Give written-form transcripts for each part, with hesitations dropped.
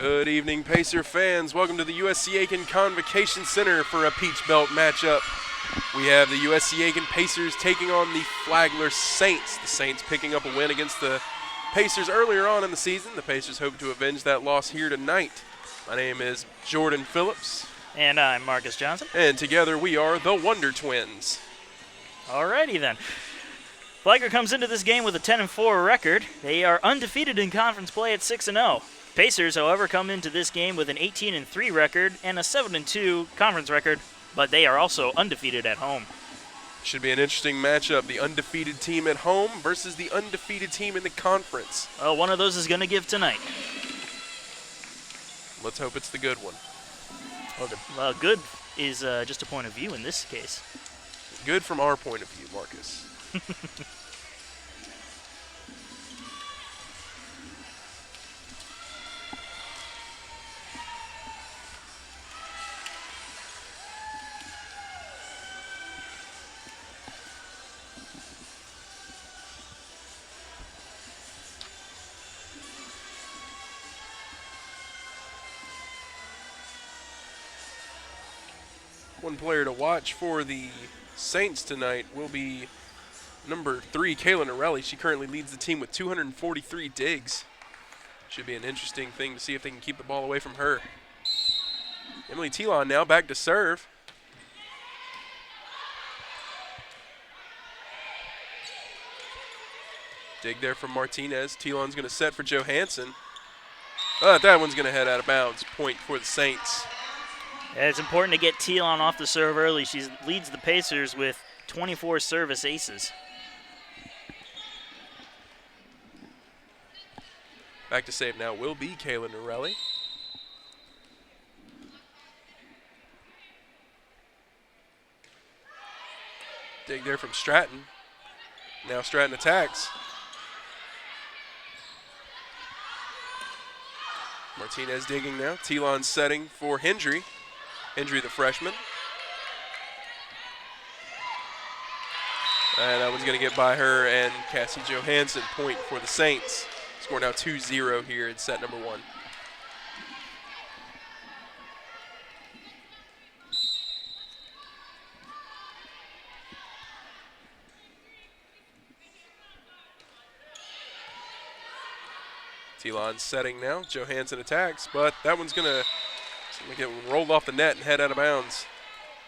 Good evening, Pacer fans. Welcome to the USC Aiken Convocation Center for a Peach Belt matchup. We have the USC Aiken Pacers taking on the Flagler Saints. The Saints picking up a win against the Pacers earlier on in the season. The Pacers hope to avenge that loss here tonight. My name is Jordan Phillips. And I'm Marcus Johnson. And together we are the Wonder Twins. Alrighty then. Flagler comes into this game with a 10-4 record. They are undefeated in conference play at 6-0. Pacers, however, come into this game with an 18-3 record and a 7-2 conference record, but they are also undefeated at home. Should be an interesting matchup. The undefeated team at home versus the undefeated team in the conference. Well, one of those is going to give tonight. Let's hope it's the good one. Well, good is just a point of view in this case. Good from our point of view, Marcus. One player to watch for the Saints tonight will be number 3, Kayla Norelli. She currently leads the team with 243 digs. Should be an interesting thing to see if they can keep the ball away from her. Emily Telon now back to serve. Dig there from Martinez. Telon's going to set for Johansson. That one's going to head out of bounds. Point for the Saints. Yeah, it's important to get Telon off the serve early. She leads the Pacers with 24 service aces. Back to save now will be Kayla Norelli. Dig there from Stratton. Now Stratton attacks. Martinez digging now. Telon setting for Hendry. Hendry, the freshman. And that one's going to get by her and Cassie Johansson. Point for the Saints. Score now 2-0 here in set number 1. Telon setting now. Johansson attacks, but that one's going to get rolled off the net and head out of bounds.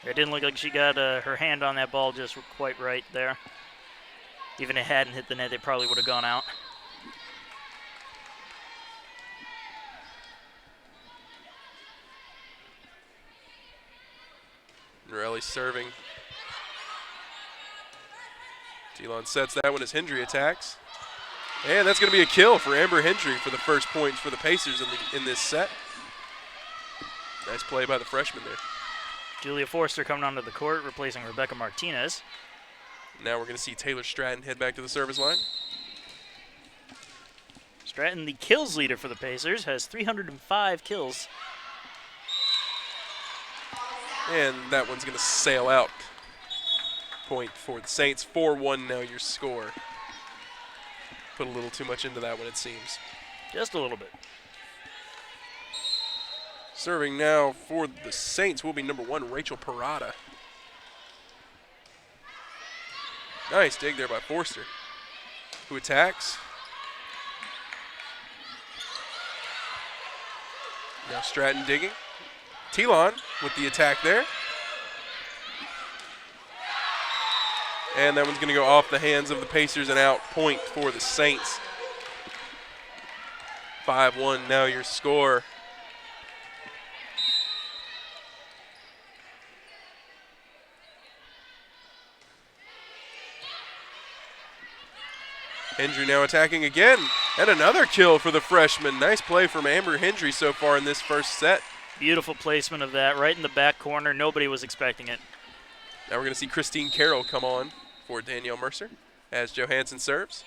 It didn't look like she got her hand on that ball just quite right there. Even if it hadn't hit the net, it probably would have gone out. Norelli serving. Telon sets that one as Hendry attacks. And that's going to be a kill for Amber Hendry for the first points for the Pacers in this set. Nice play by the freshman there. Julia Forster coming onto the court, replacing Rebecca Martinez. Now we're going to see Taylor Stratton head back to the service line. Stratton, the kills leader for the Pacers, has 305 kills. And that one's going to sail out. Point for the Saints. 4-1 now your score. Put a little too much into that one, it seems. Just a little bit. Serving now for the Saints will be number 1, Rachel Parada. Nice dig there by Forster, who attacks. Now Stratton digging. Telon with the attack there. And that one's going to go off the hands of the Pacers and out. Point for the Saints. 5-1 now your score. Hendry now attacking again. And another kill for the freshman. Nice play from Amber Hendry so far in this first set. Beautiful placement of that right in the back corner. Nobody was expecting it. Now we're going to see Christine Carroll come on for Danielle Mercer as Johansson serves.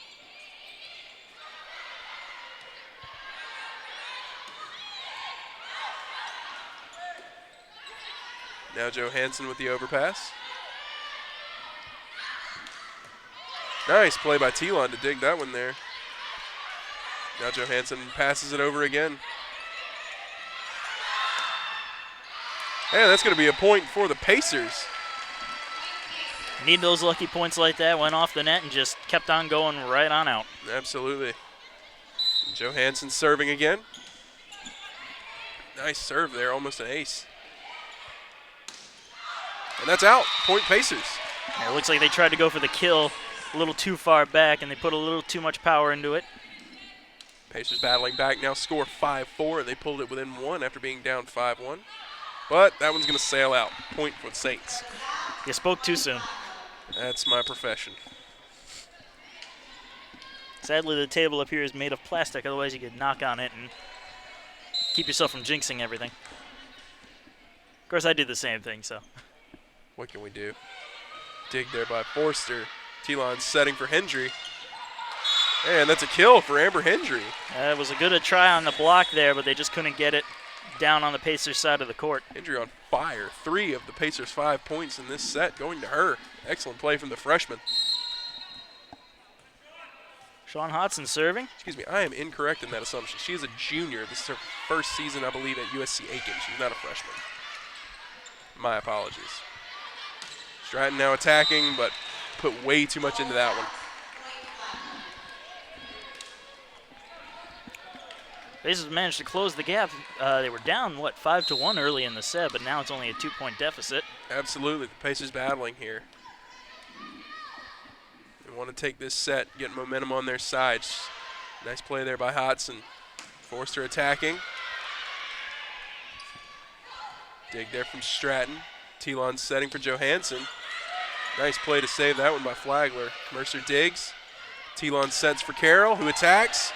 Now Johansson with the overpass. Nice play by Telon to dig that one there. Now Johansson passes it over again. And that's going to be a point for the Pacers. Need those lucky points like that. Went off the net and just kept on going right on out. Absolutely. Johansson serving again. Nice serve there, almost an ace. And that's out. Point Pacers. It looks like they tried to go for the kill a little too far back, and they put a little too much power into it. Pacers battling back now, score 5-4. They pulled it within one after being down 5-1. But that one's going to sail out. Point for the Saints. You spoke too soon. That's my profession. Sadly, the table up here is made of plastic. Otherwise, you could knock on it and keep yourself from jinxing everything. Of course, I do the same thing, so. What can we do? Dig there by Forster. T-Lon setting for Hendry. And that's a kill for Amber Hendry. It was a good try on the block there, but they just couldn't get it down on the Pacers side of the court. Hendry on fire. 3 of the Pacers' 5 points in this set going to her. Excellent play from the freshman. Sean Hodson serving. Excuse me, I am incorrect in that assumption. She is a junior. This is her first season, I believe, at USC Aiken. She's not a freshman. My apologies. Stratton now attacking, but put way too much into that one. Pacers managed to close the gap. They were down, 5-1 early in the set, but now it's only a 2-point deficit. Absolutely, the Pacers battling here. They want to take this set, get momentum on their side. Nice play there by Hodson. Forster attacking. Dig there from Stratton. T-Lon setting for Johansson. Nice play to save that one by Flagler. Mercer digs. T-Lon sets for Carroll, who attacks.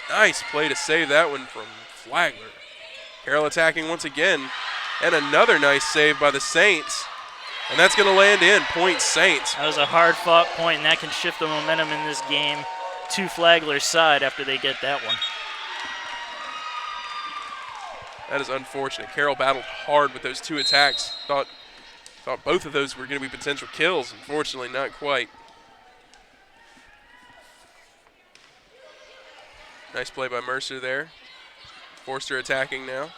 Nice play to save that one from Flagler. Carroll attacking once again. And another nice save by the Saints. And that's going to land in. Point Saints. That was a hard-fought point, and that can shift the momentum in this game to Flagler's side after they get that one. That is unfortunate. Carroll battled hard with those 2 attacks. Thought both of those were going to be potential kills. Unfortunately, not quite. Nice play by Mercer there. Forster attacking now.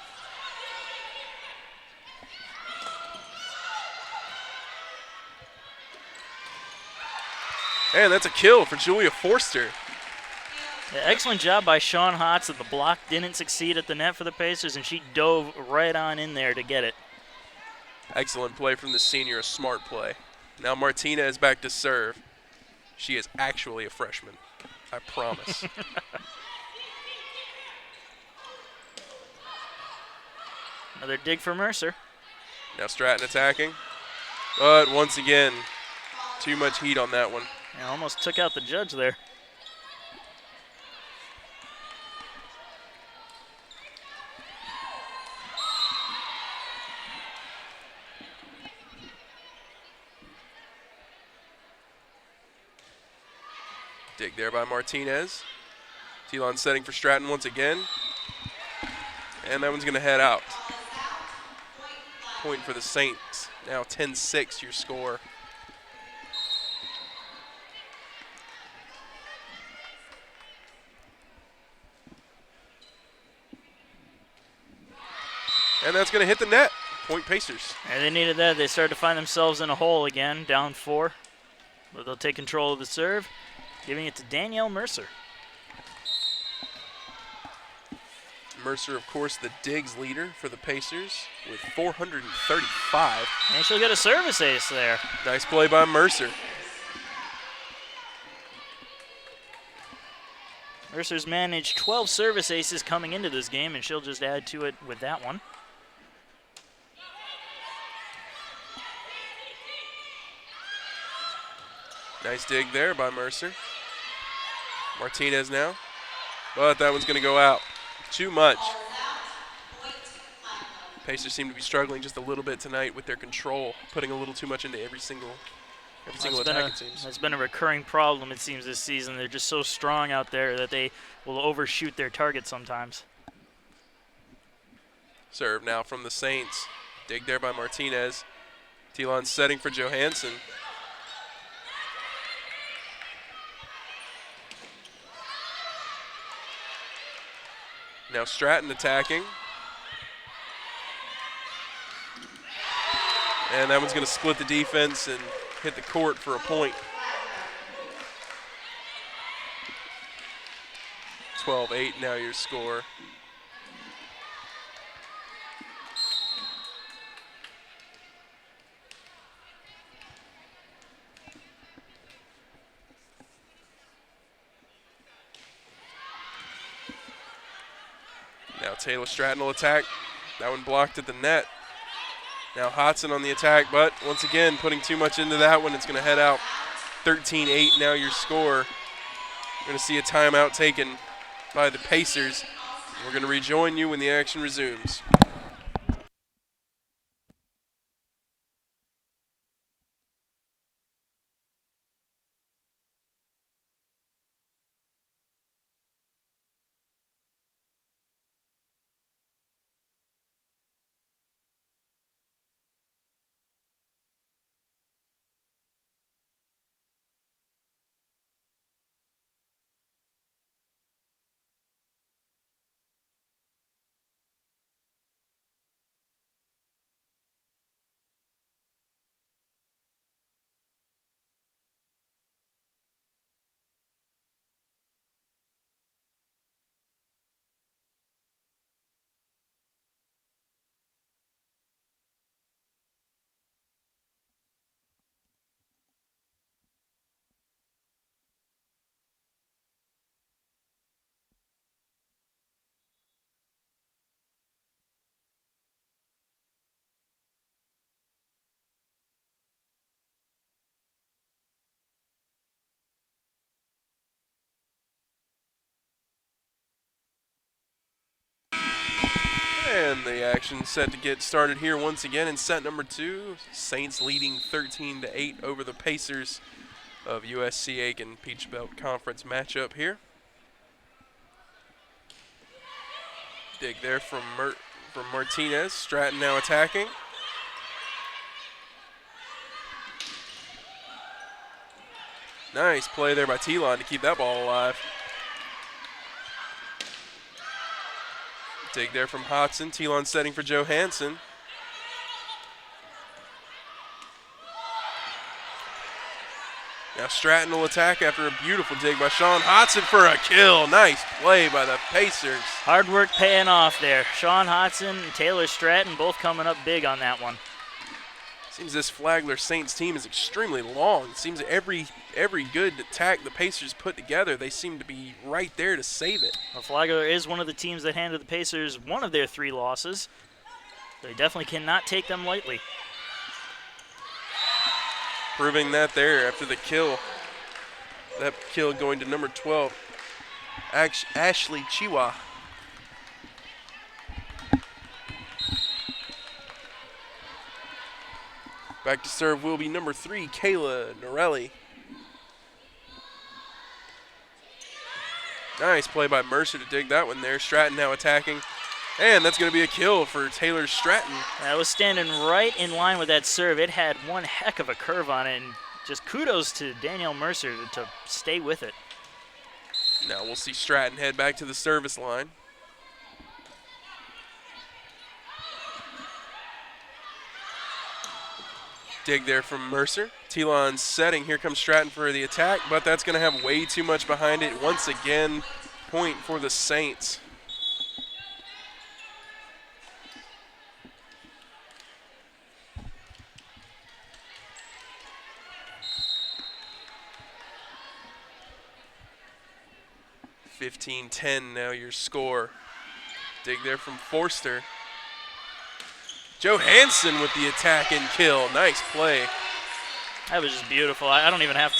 And that's a kill for Julia Forster. Yeah, excellent job by Sean Hodson. The block didn't succeed at the net for the Pacers, and she dove right on in there to get it. Excellent play from the senior, a smart play. Now Martinez back to serve. She is actually a freshman, I promise. Another dig for Mercer. Now Stratton attacking. But once again, too much heat on that one. Yeah, almost took out the judge there. Dig there by Martinez. T-Lon setting for Stratton once again. And that one's going to head out. Point for the Saints. Now 10-6 your score. And that's going to hit the net. Point Pacers. And they needed that. They started to find themselves in a hole again, down 4. But they'll take control of the serve, giving it to Danielle Mercer. Mercer, of course, the digs leader for the Pacers with 435. And she'll get a service ace there. Nice play by Mercer. Mercer's managed 12 service aces coming into this game, and she'll just add to it with that one. Nice dig there by Mercer. Martinez now. But that one's going to go out. Too much. Pacers seem to be struggling just a little bit tonight with their control, putting a little too much into every single attack, it seems. That's been a recurring problem, it seems, this season. They're just so strong out there that they will overshoot their target sometimes. Serve now from the Saints. Dig there by Martinez. T-Lon setting for Johansson. Now Stratton attacking. And that one's going to split the defense and hit the court for a point. 12-8 now your score. Now Taylor Stratton will attack. That one blocked at the net. Now Hodson on the attack, but once again, putting too much into that one. It's going to head out 13-8 now your score. We're going to see a timeout taken by the Pacers. We're going to rejoin you when the action resumes. And the action set to get started here once again in set number 2. Saints leading 13-8 over the Pacers of USC Aiken Peach Belt Conference matchup here. Dig there from Martinez. Stratton now attacking. Nice play there by Telon to keep that ball alive. Dig there from Hodson. Telon setting for Johansson. Now Stratton will attack after a beautiful dig by Sean Hodson for a kill. Nice play by the Pacers. Hard work paying off there. Sean Hodson and Taylor Stratton both coming up big on that one. Seems this Flagler Saints team is extremely long. It seems every good attack the Pacers put together, they seem to be right there to save it. Well, Flagler is one of the teams that handed the Pacers one of their 3 losses. They definitely cannot take them lightly. Proving that there after the kill. That kill going to number 12, Ashley Chiwa. Back to serve will be number 3, Kayla Norelli. Nice play by Mercer to dig that one there. Stratton now attacking. And that's going to be a kill for Taylor Stratton. That was standing right in line with that serve. It had one heck of a curve on it, and just kudos to Danielle Mercer to stay with it. Now we'll see Stratton head back to the service line. Dig there from Mercer. Telon setting. Here comes Stratton for the attack, but that's going to have way too much behind it. Once again, point for the Saints. (15-10) now your score. Dig there from Forster. Johansson with the attack and kill. Nice play. That was just beautiful. I don't have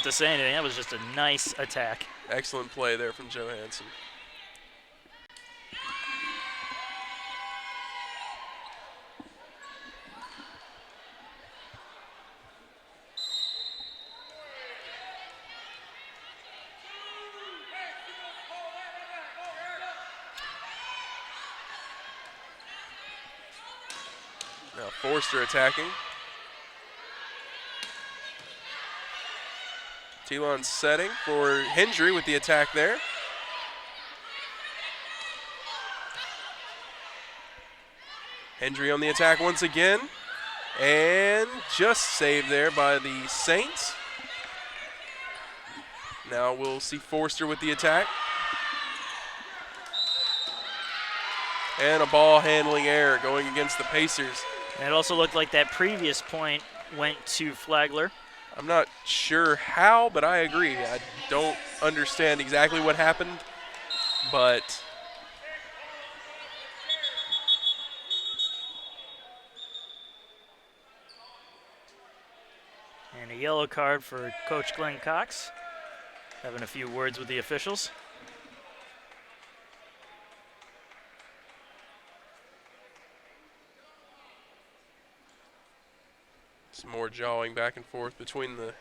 to say anything. That was just a nice attack. Excellent play there from Johansson. Now Forster attacking. Telon setting for Hendry with the attack there. Hendry on the attack once again. And just saved there by the Saints. Now we'll see Forster with the attack. And a ball handling error going against the Pacers. And it also looked like that previous point went to Flagler. I'm not sure how, but I agree. I don't understand exactly what happened, but And a yellow card for Coach Glenn Cox. Having a few words with the officials. some more jawing back and forth between the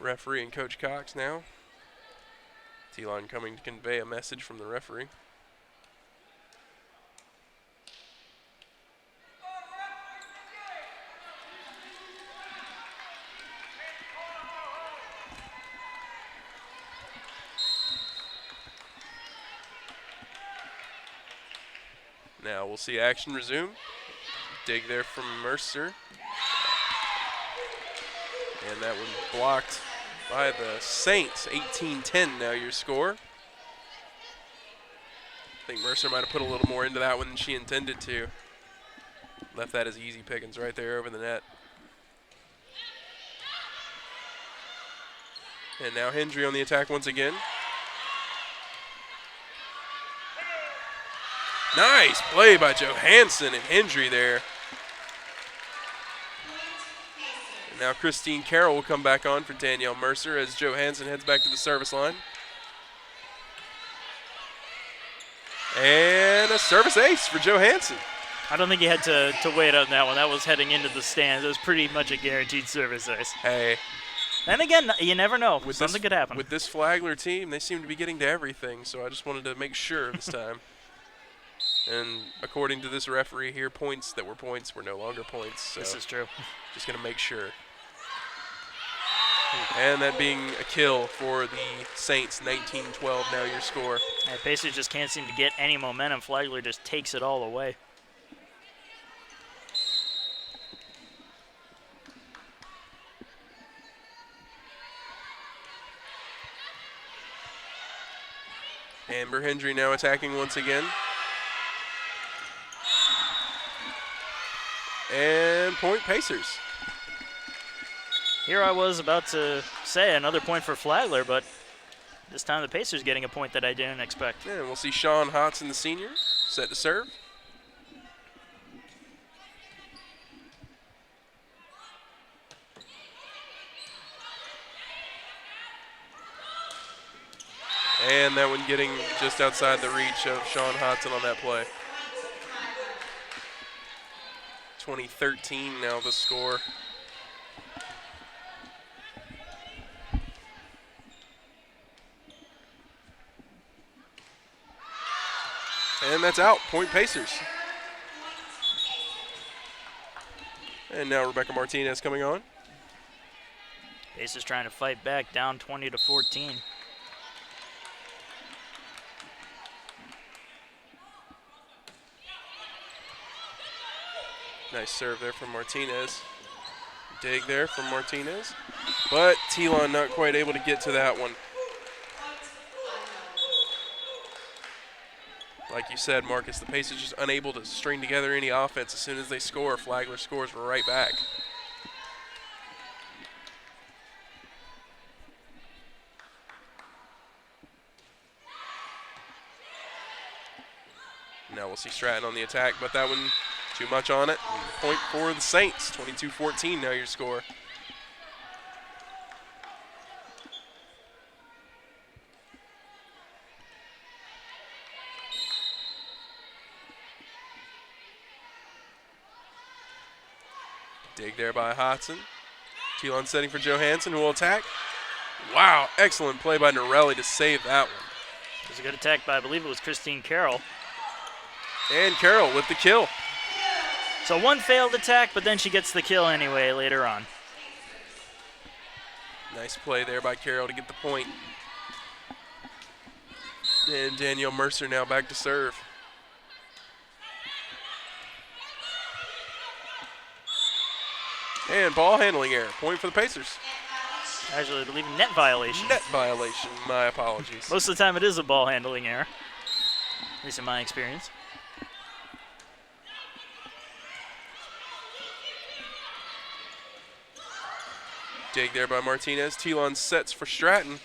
referee and Coach Cox now. T-Line coming to convey a message from the referee. Now we'll see action resume. Dig there from Mercer. And that one blocked by the Saints. 18-10 now your score. I think Mercer might have put a little more into that one than she intended to. Left that as easy pickings right there over the net. And now Hendry on the attack once again. Nice play by Johansson and Hendry there. And now Christine Carroll will come back on for Danielle Mercer as Johansson heads back to the service line. And a service ace for Johansson. I don't think he had to wait on that one. That was heading into the stands. It was pretty much a guaranteed service ace. Hey. And again, you never know. Something could happen. With this Flagler team, they seem to be getting to everything, so I just wanted to make sure this time. And according to this referee here, points that were points were no longer points. So this is true. Just going to make sure. And that being a kill for the Saints, 19-12 now your score. Yeah, Pacers just can't seem to get any momentum. Flagler just takes it all away. Amber Hendry now attacking once again. And point Pacers. Here I was about to say another point for Flagler, but this time the Pacers getting a point that I didn't expect. And we'll see Sean Hodson, the senior, set to serve. And that one getting just outside the reach of Sean Hodson on that play. 2013 now the score. And that's out, point Pacers. And now Rebecca Martinez coming on. Pacers trying to fight back, down 20-14. Nice serve there from Martinez. Dig there from Martinez. But Telon not quite able to get to that one. Like you said, Marcus, the Pacers just unable to string together any offense. As soon as they score, Flagler scores right back. Now we'll see Stratton on the attack, but that one too much on it. Point for the Saints, 22-14 now your score. Dig there by Hodson. Telon setting for Johansson, who will attack. Wow, excellent play by Norelli to save that one. It was a good attack by, I believe it was Christine Carroll. And Carroll with the kill. So one failed attack, but then she gets the kill anyway later on. Nice play there by Carroll to get the point. And Danielle Mercer now back to serve. And ball handling error. Point for the Pacers. Actually, I believe net violation. Net violation. My apologies. Most of the time it is a ball handling error, at least in my experience. Dig there by Martinez. Telon sets for Stratton.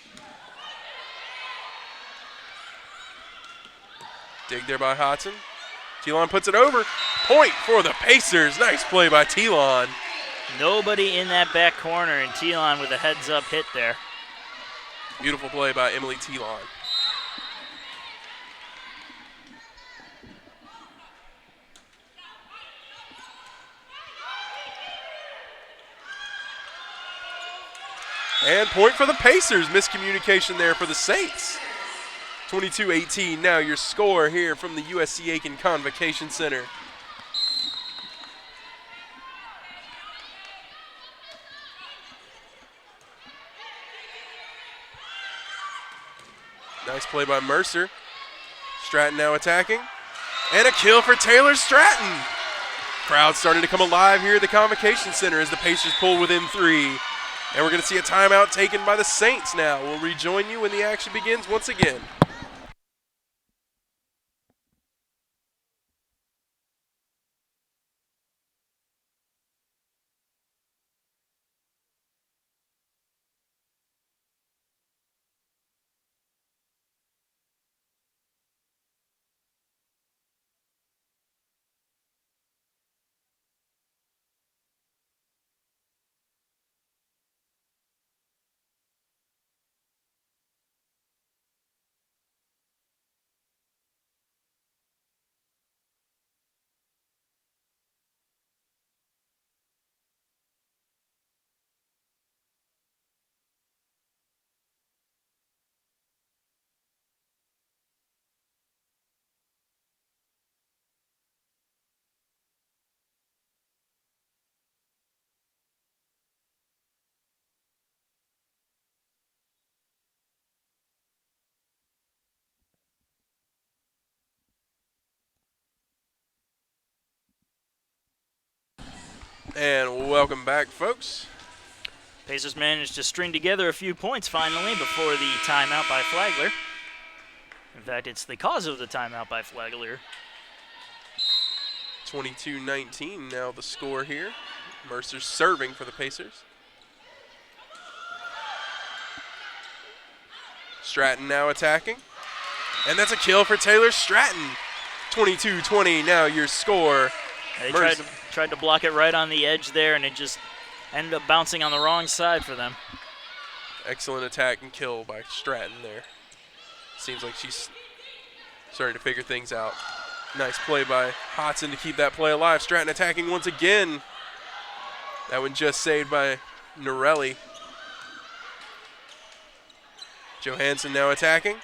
Dig there by Hodson. Telon puts it over. Point for the Pacers. Nice play by Telon. Nobody in that back corner, and Telon with a heads-up hit there. Beautiful play by Emily Telon. And point for the Pacers. Miscommunication there for the Saints. 22-18 now your score here from the USC Aiken Convocation Center. Nice play by Mercer. Stratton now attacking. And a kill for Taylor Stratton. Crowd starting to come alive here at the Convocation Center as the Pacers pull within 3. And we're going to see a timeout taken by the Saints now. We'll rejoin you when the action begins once again. And welcome back, folks. Pacers managed to string together a few points finally before the timeout by Flagler. In fact, it's the cause of the timeout by Flagler. 22-19 now the score here. Mercer's serving for the Pacers. Stratton now attacking. And that's a kill for Taylor Stratton. 22-20 now your score. They tried to block it right on the edge there, and it just ended up bouncing on the wrong side for them. Excellent attack and kill by Stratton there. Seems like she's starting to figure things out. Nice play by Hodson to keep that play alive. Stratton attacking once again. That one just saved by Norelli. Johansson now attacking.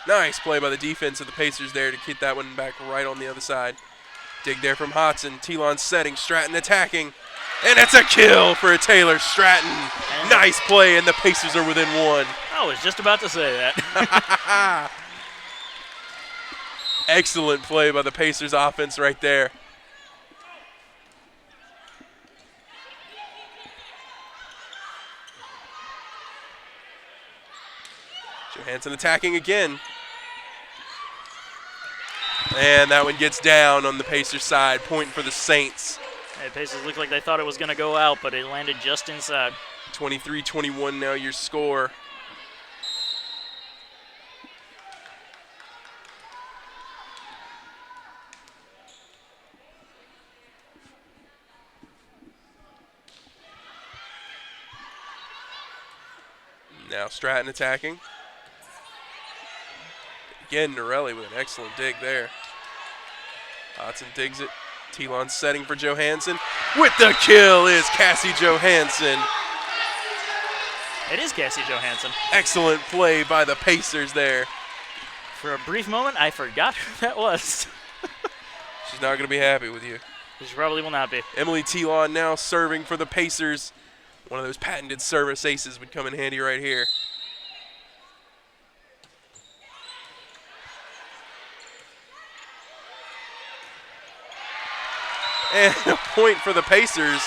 Nice play by the defense of the Pacers there to keep that one back right on the other side. Dig there from Hodson. Telon setting. Stratton attacking. And it's a kill for Taylor Stratton. And nice play, and the Pacers are within 1. I was just about to say that. Excellent play by the Pacers offense right there. Johansson attacking again. And that one gets down on the Pacers side. Point for the Saints. Hey, Pacers looked like they thought it was going to go out, but it landed just inside. 23-21 now your score. Now Stratton attacking. Again, Norelli with an excellent dig there. Hodson digs it. Telon setting for Johansson. With the kill is Cassie Johansson. It is Cassie Johansson. Excellent play by the Pacers there. For a brief moment, I forgot who that was. She's not going to be happy with you. She probably will not be. Emily Telon now serving for the Pacers. One of those patented service aces would come in handy right here. And a point for the Pacers.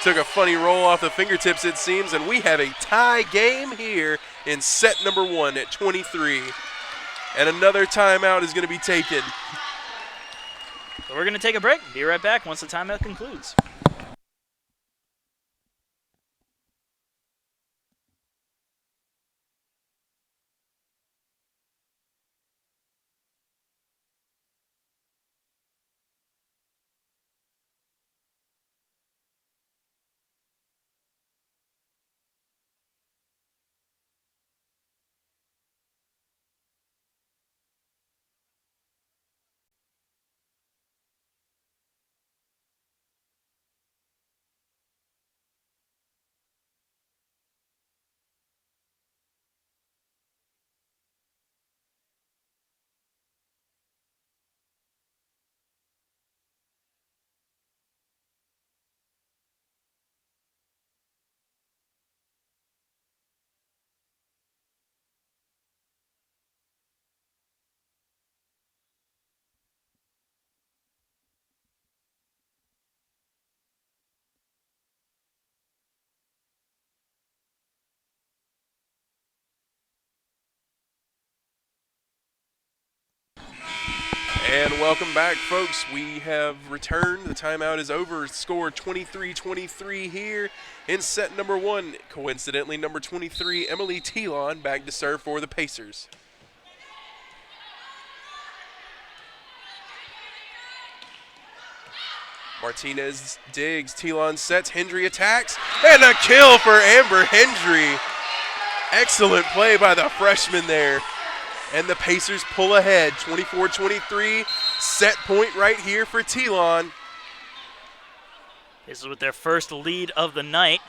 Took a funny roll off the fingertips, it seems, and we have a tie game here in set number 1 at 23. And another timeout is going to be taken. So we're going to take a break. Be right back once the timeout concludes. And welcome back, folks. We have returned. The timeout is over. Score 23-23 here in set number 1. Coincidentally, number 23, Emily Telon, back to serve for the Pacers. Martinez digs. Telon sets. Hendry attacks. And a kill for Amber Hendry. Excellent play by the freshman there. And the Pacers pull ahead, 24-23. Set point right here for Telon. This is with their first lead of the night.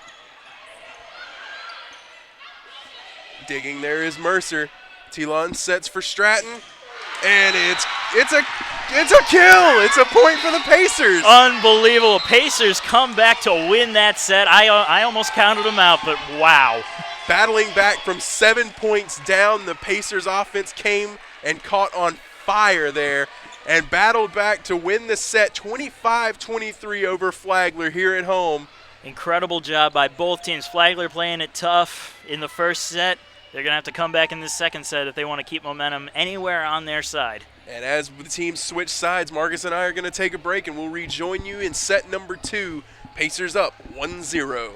Digging there is Mercer. Telon sets for Stratton. And it's a kill. It's a point for the Pacers. Unbelievable. Pacers come back to win that set. I almost counted them out, but wow. Battling back from 7 points down, the Pacers offense came and caught on fire there and battled back to win the set 25-23 over Flagler here at home. Incredible job by both teams. Flagler playing it tough in the first set. They're going to have to come back in this second set if they want to keep momentum anywhere on their side. And as the teams switch sides, Marcus and I are going to take a break and we'll rejoin you in set number 2. Pacers up 1-0.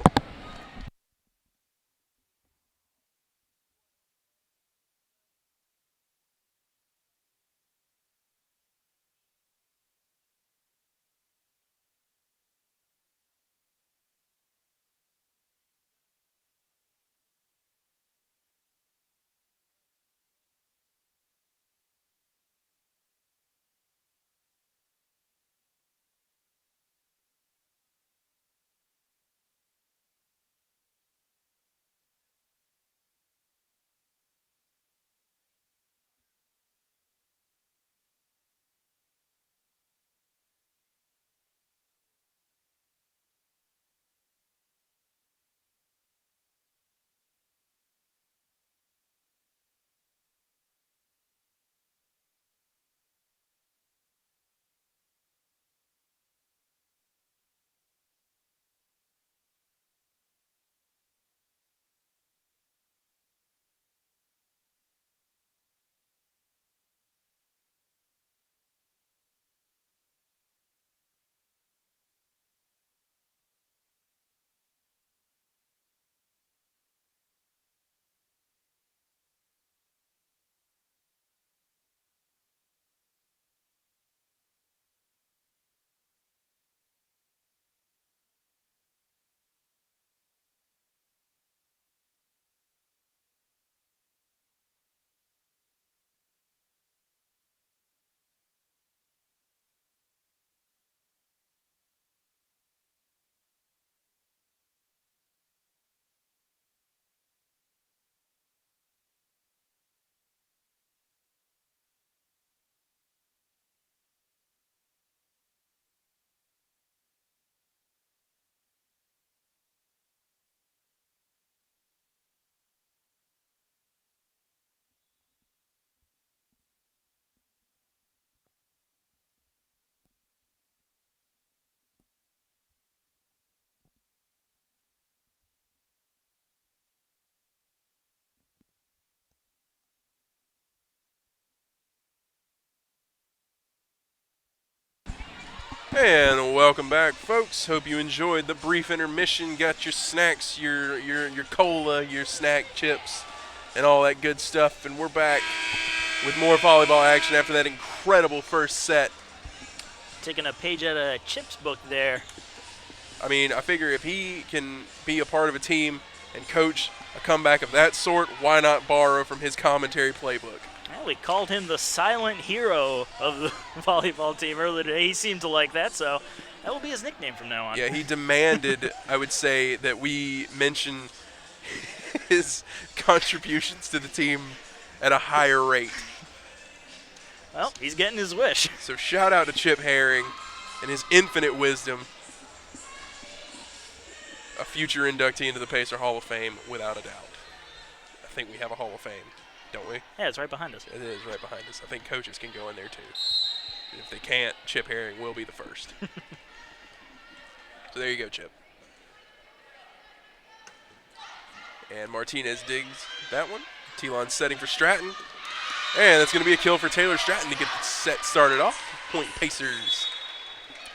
And welcome back, folks. Hope you enjoyed the brief intermission. Got your snacks, your cola, your snack chips, and all that good stuff. And we're back with more volleyball action after that incredible first set. Taking a page out of Chip's book there. I mean, I figure if he can be a part of a team and coach a comeback of that sort, why not borrow from his commentary playbook? Well, we called him the silent hero of the volleyball team earlier today. He seemed to like that, so that will be his nickname from now on. Yeah, he demanded, I would say, that we mention his contributions to the team at a higher rate. Well, he's getting his wish. So shout out to Chip Herring and his infinite wisdom. A future inductee into the Pacer Hall of Fame, without a doubt. I think we have a Hall of Fame, don't we? Yeah, it's right behind us. It is right behind us. I think coaches can go in there too. If they can't, Chip Herring will be the first. So there you go, Chip. And Martinez digs that one. Telon setting for Stratton. And that's going to be a kill for Taylor Stratton to get the set started off. Point Pacers.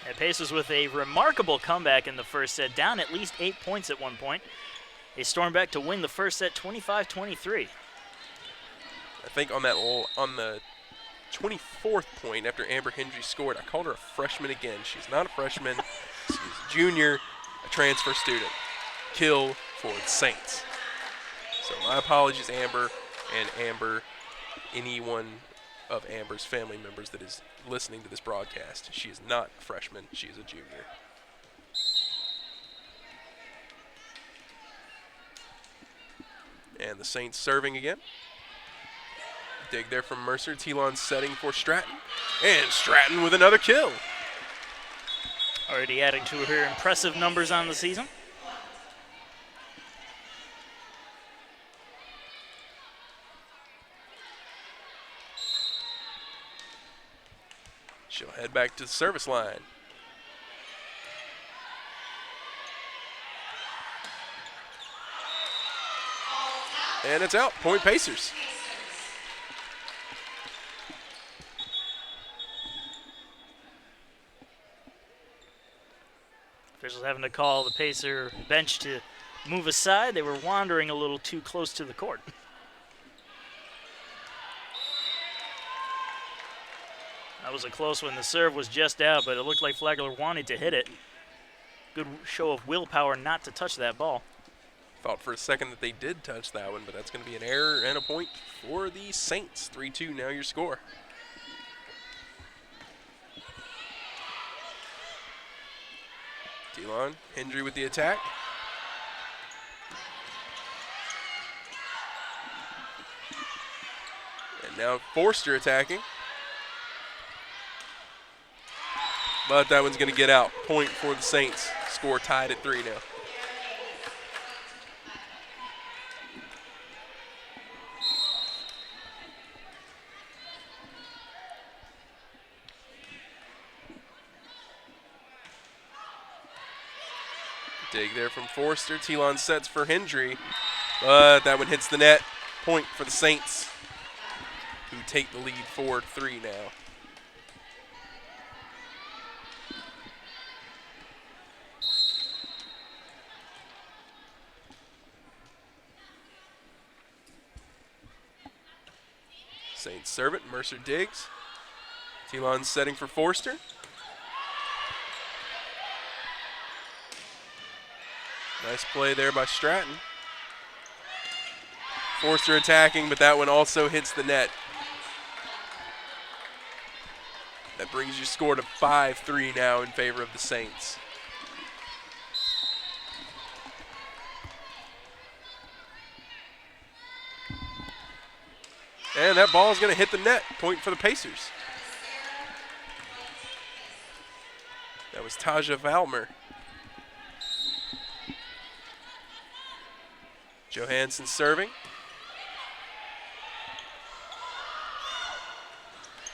And Pacers with a remarkable comeback in the first set, down at least 8 points at one point. They storm back to win the first set 25-23. I think on the 24th point after Amber Hendry scored, I called her a freshman again. She's not a freshman. She's a junior, a transfer student. Kill for the Saints. So my apologies, Amber, and Amber, anyone of Amber's family members that is listening to this broadcast. She is not a freshman. She is a junior. And the Saints serving again. Dig there from Mercer. Telon setting for Stratton. And Stratton with another kill. Already adding to her impressive numbers on the season. She'll head back to the service line. And it's out. Point Pacers. Officials having to call the Pacer bench to move aside. They were wandering a little too close to the court. That was a close one. The serve was just out, but it looked like Flagler wanted to hit it. Good show of willpower not to touch that ball. Thought for a second that they did touch that one, but that's going to be an error and a point for the Saints. 3-2 now your score. Telon, Hendry with the attack. And now Forster attacking. But that one's going to get out. Point for the Saints. Score tied at 3 now. Dig there from Forster. Telon sets for Hendry. But that one hits the net. Point for the Saints, who take the lead 4-3 now. Saints serve it. Mercer digs. Telon setting for Forster. Nice play there by Stratton. Forster attacking, but that one also hits the net. That brings your score to 5-3 now in favor of the Saints. And that ball is going to hit the net. Point for the Pacers. That was Taja Valmer. Johansson serving.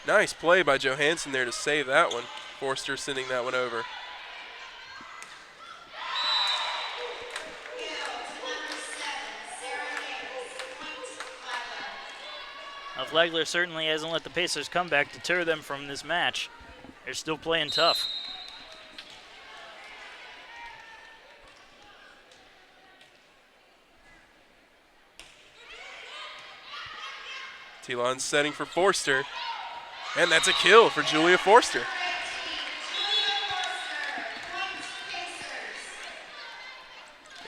Nice play by Johansson there to save that one. Forster sending that one over. Now, Flagler certainly hasn't let the Pacers come back deter them from this match. They're still playing tough. Telon setting for Forster. And that's a kill for Julia Forster.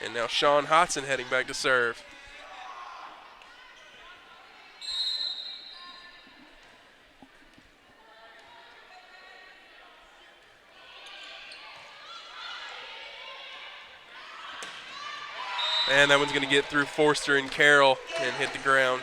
And now Sean Hodson heading back to serve. And that one's going to get through Forster and Carroll and hit the ground.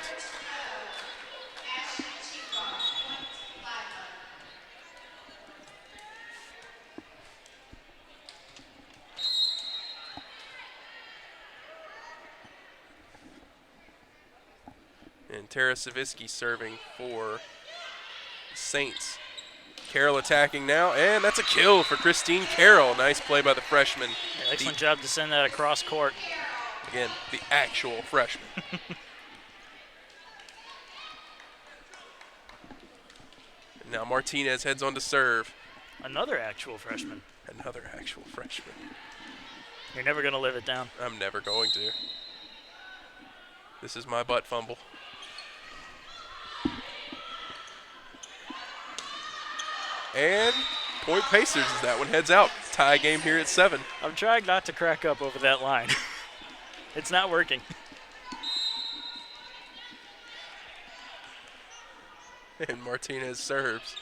And Tara Savitsky serving for the Saints. Carroll attacking now, and that's a kill for Christine Carroll. Nice play by the freshman. Yeah, excellent job to send that across court. Again, the actual freshman. And now Martinez heads on to serve. Another actual freshman. Another actual freshman. You're never going to live it down. I'm never going to. This is my butt fumble. And point Pacers as that one heads out. Tie game here at 7. I'm trying not to crack up over that line. It's not working. And Martinez serves.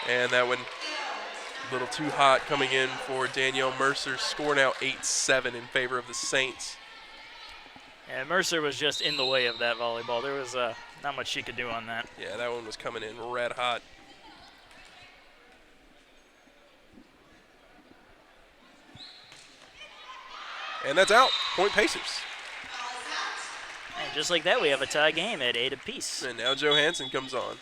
And that one a little too hot coming in for Danielle Mercer. Score now 8-7 in favor of the Saints. And Mercer was just in the way of that volleyball. There was not much she could do on that. Yeah, that one was coming in red hot. And that's out. Point Pacers. And just like that, we have a tie game at 8 apiece. And now Johansson comes on.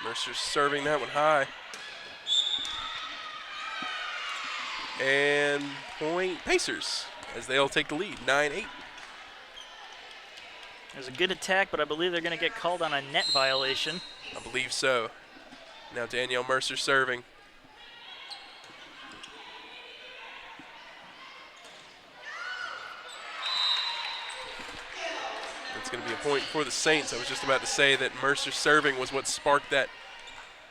Mercer's serving that one high. And point Pacers as they'll take the lead, 9-8. There's a good attack, but I believe they're going to get called on a net violation. I believe so. Now Danielle Mercer serving. It's going to be a point for the Saints. I was just about to say that Mercer serving was what sparked that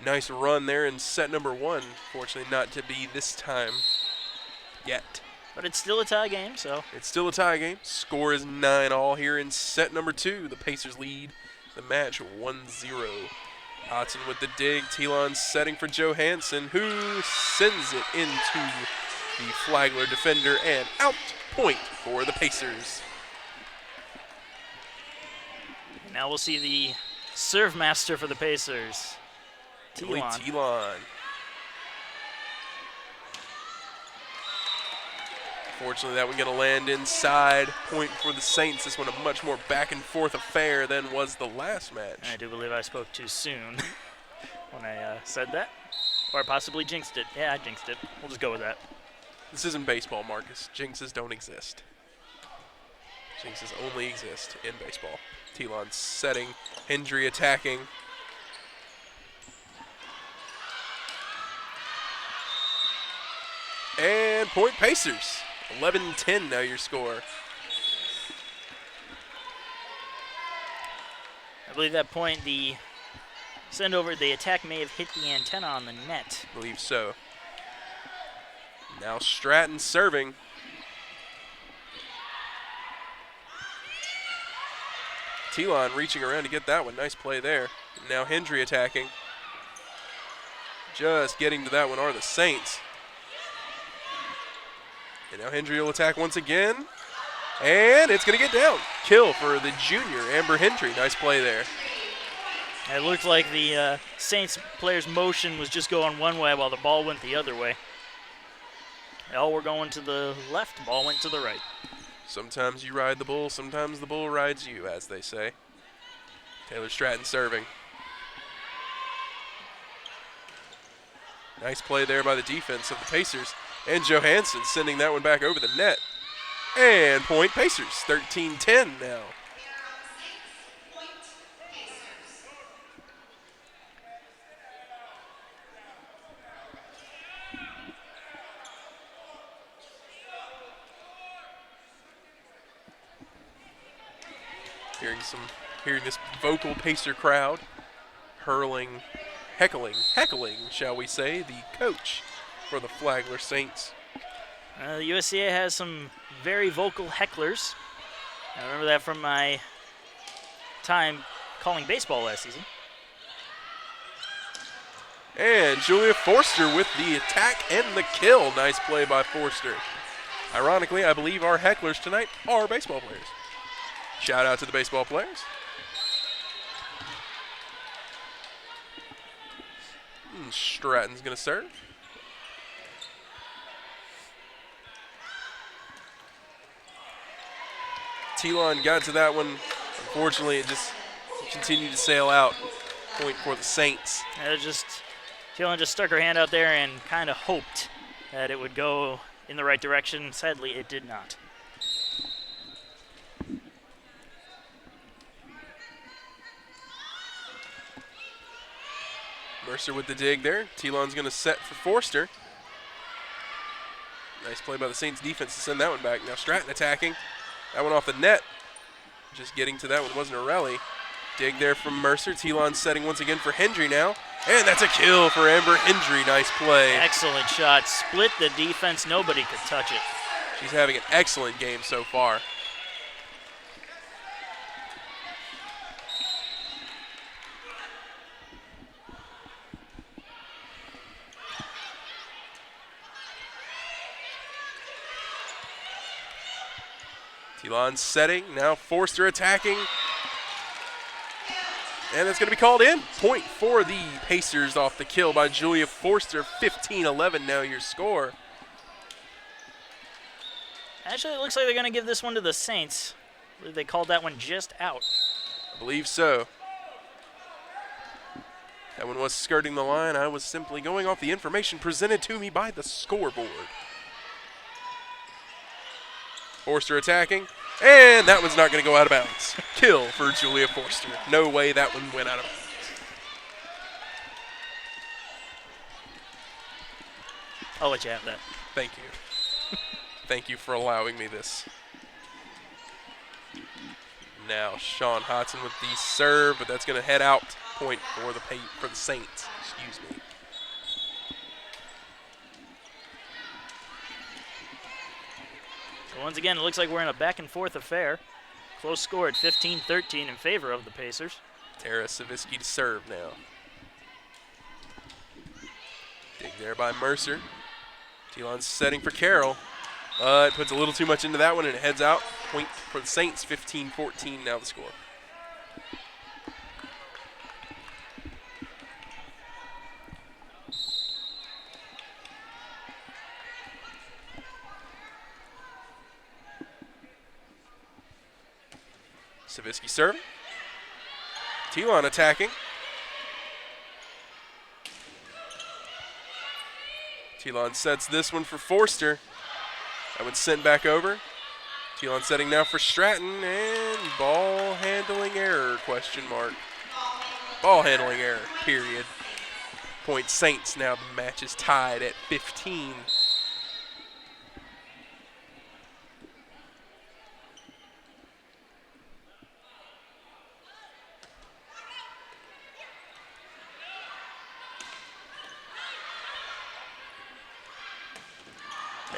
nice run there in set number 1. Fortunately not to be this time yet. But it's still a tie game, so. It's still a tie game. Score is 9-all here in set number 2. The Pacers lead the match 1-0. Hodson with the dig. Telon setting for Johansson, who sends it into the Flagler defender, and out point for the Pacers. Now we'll see the serve master for the Pacers, Telon. Fortunately, that one going to land inside. Point for the Saints. This one a much more back-and-forth affair than was the last match. I do believe I spoke too soon when I said that. Or possibly jinxed it. Yeah, I jinxed it. We'll just go with that. This isn't baseball, Marcus. Jinxes don't exist. Jinxes only exist in baseball. Telon setting. Hendry attacking. And point Pacers. 11-10 now your score. I believe that point, the send over, the attack may have hit the antenna on the net. I believe so. Now Stratton serving. Telon reaching around to get that one. Nice play there. And now Hendry attacking. Just getting to that one are the Saints. And now Hendry will attack once again. And it's going to get down. Kill for the junior, Amber Hendry. Nice play there. It looked like the Saints player's motion was just going one way while the ball went the other way. They all were going to the left, ball went to the right. Sometimes you ride the bull, sometimes the bull rides you, as they say. Taylor Stratton serving. Nice play there by the defense of the Pacers. And Johansson sending that one back over the net. And point Pacers, 13-10 now. Hearing this vocal Pacer crowd heckling, shall we say, the coach for the Flagler Saints. The USCA has some very vocal hecklers. I remember that from my time calling baseball last season. And Julia Forster with the attack and the kill. Nice play by Forster. Ironically, I believe our hecklers tonight are baseball players. Shout out to the baseball players. Stratton's going to serve. Telon got to that one. Unfortunately, it just continued to sail out. Point for the Saints. Telon just stuck her hand out there and kind of hoped that it would go in the right direction. Sadly, it did not. Mercer with the dig there. Telon's going to set for Forster. Nice play by the Saints defense to send that one back. Now Stratton attacking. That one off the net. Just getting to that one wasn't a rally. Dig there from Mercer. Telon setting once again for Hendry now. And that's a kill for Amber Hendry. Nice play. Excellent shot. Split the defense. Nobody could touch it. She's having an excellent game so far. Telon setting. Now Forster attacking. And it's going to be called in. Point for the Pacers off the kill by Julia Forster. 15-11 now your score. Actually, it looks like they're going to give this one to the Saints. I believe they called that one just out. I believe so. That one was skirting the line. I was simply going off the information presented to me by the scoreboard. Forster attacking. And that one's not going to go out of bounds. Kill for Julia Forster. No way that one went out of bounds. I'll let you have that. Thank you. Thank you for allowing me this. Now Sean Hodson with the serve, but that's going to head out. Point for the Saints. Excuse me. Once again, it looks like we're in a back-and-forth affair. Close score at 15-13 in favor of the Pacers. Tara Savitsky to serve now. Dig there by Mercer. Telon's setting for Carroll. It puts a little too much into that one, and it heads out. Point for the Saints, 15-14 now the score. Savitsky serving. Telon attacking. Telon sets this one for Forster. That one's sent back over. Telon setting now for Stratton, and ball handling error, question mark. Ball handling error, period. Point Saints. Now the match is tied at 15.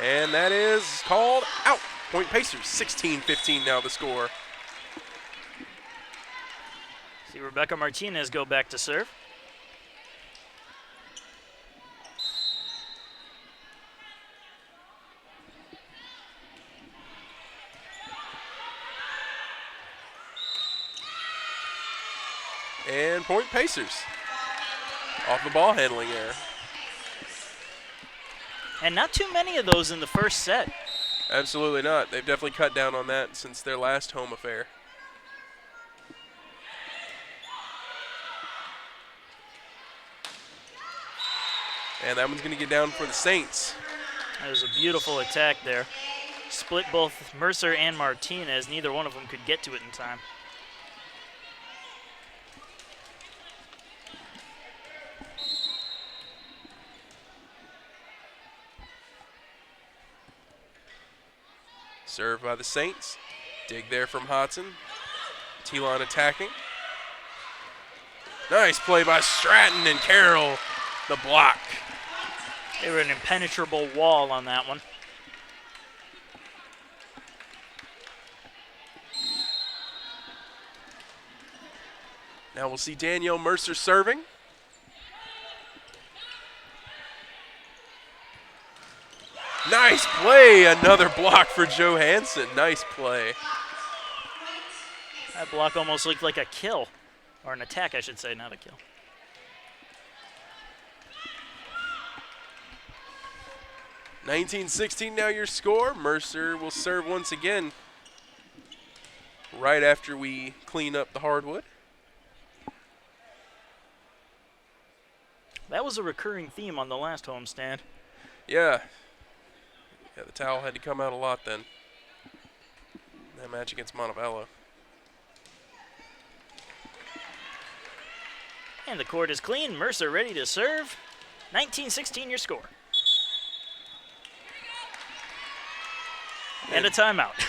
And that is called out. Point Pacers, 16-15 now the score. See Rebecca Martinez go back to serve. And point Pacers. Off the ball handling error. And not too many of those in the first set. Absolutely not. They've definitely cut down on that since their last home affair. And that one's going to get down for the Saints. That was a beautiful attack there. Split both Mercer and Martinez. Neither one of them could get to it in time. Served by the Saints. Dig there from Hodson. T-line attacking. Nice play by Stratton and Carroll, the block. They were an impenetrable wall on that one. Now we'll see Danielle Mercer serving. Nice play, another block for Johansson. Nice play. That block almost looked like a kill, or an attack, I should say, not a kill. (19-16) now your score. Mercer will serve once again right after we clean up the hardwood. That was a recurring theme on the last homestand. Yeah. Yeah, the towel had to come out a lot then. That match against Montevallo. And the court is clean. Mercer ready to serve. 19-16 your score. And a timeout.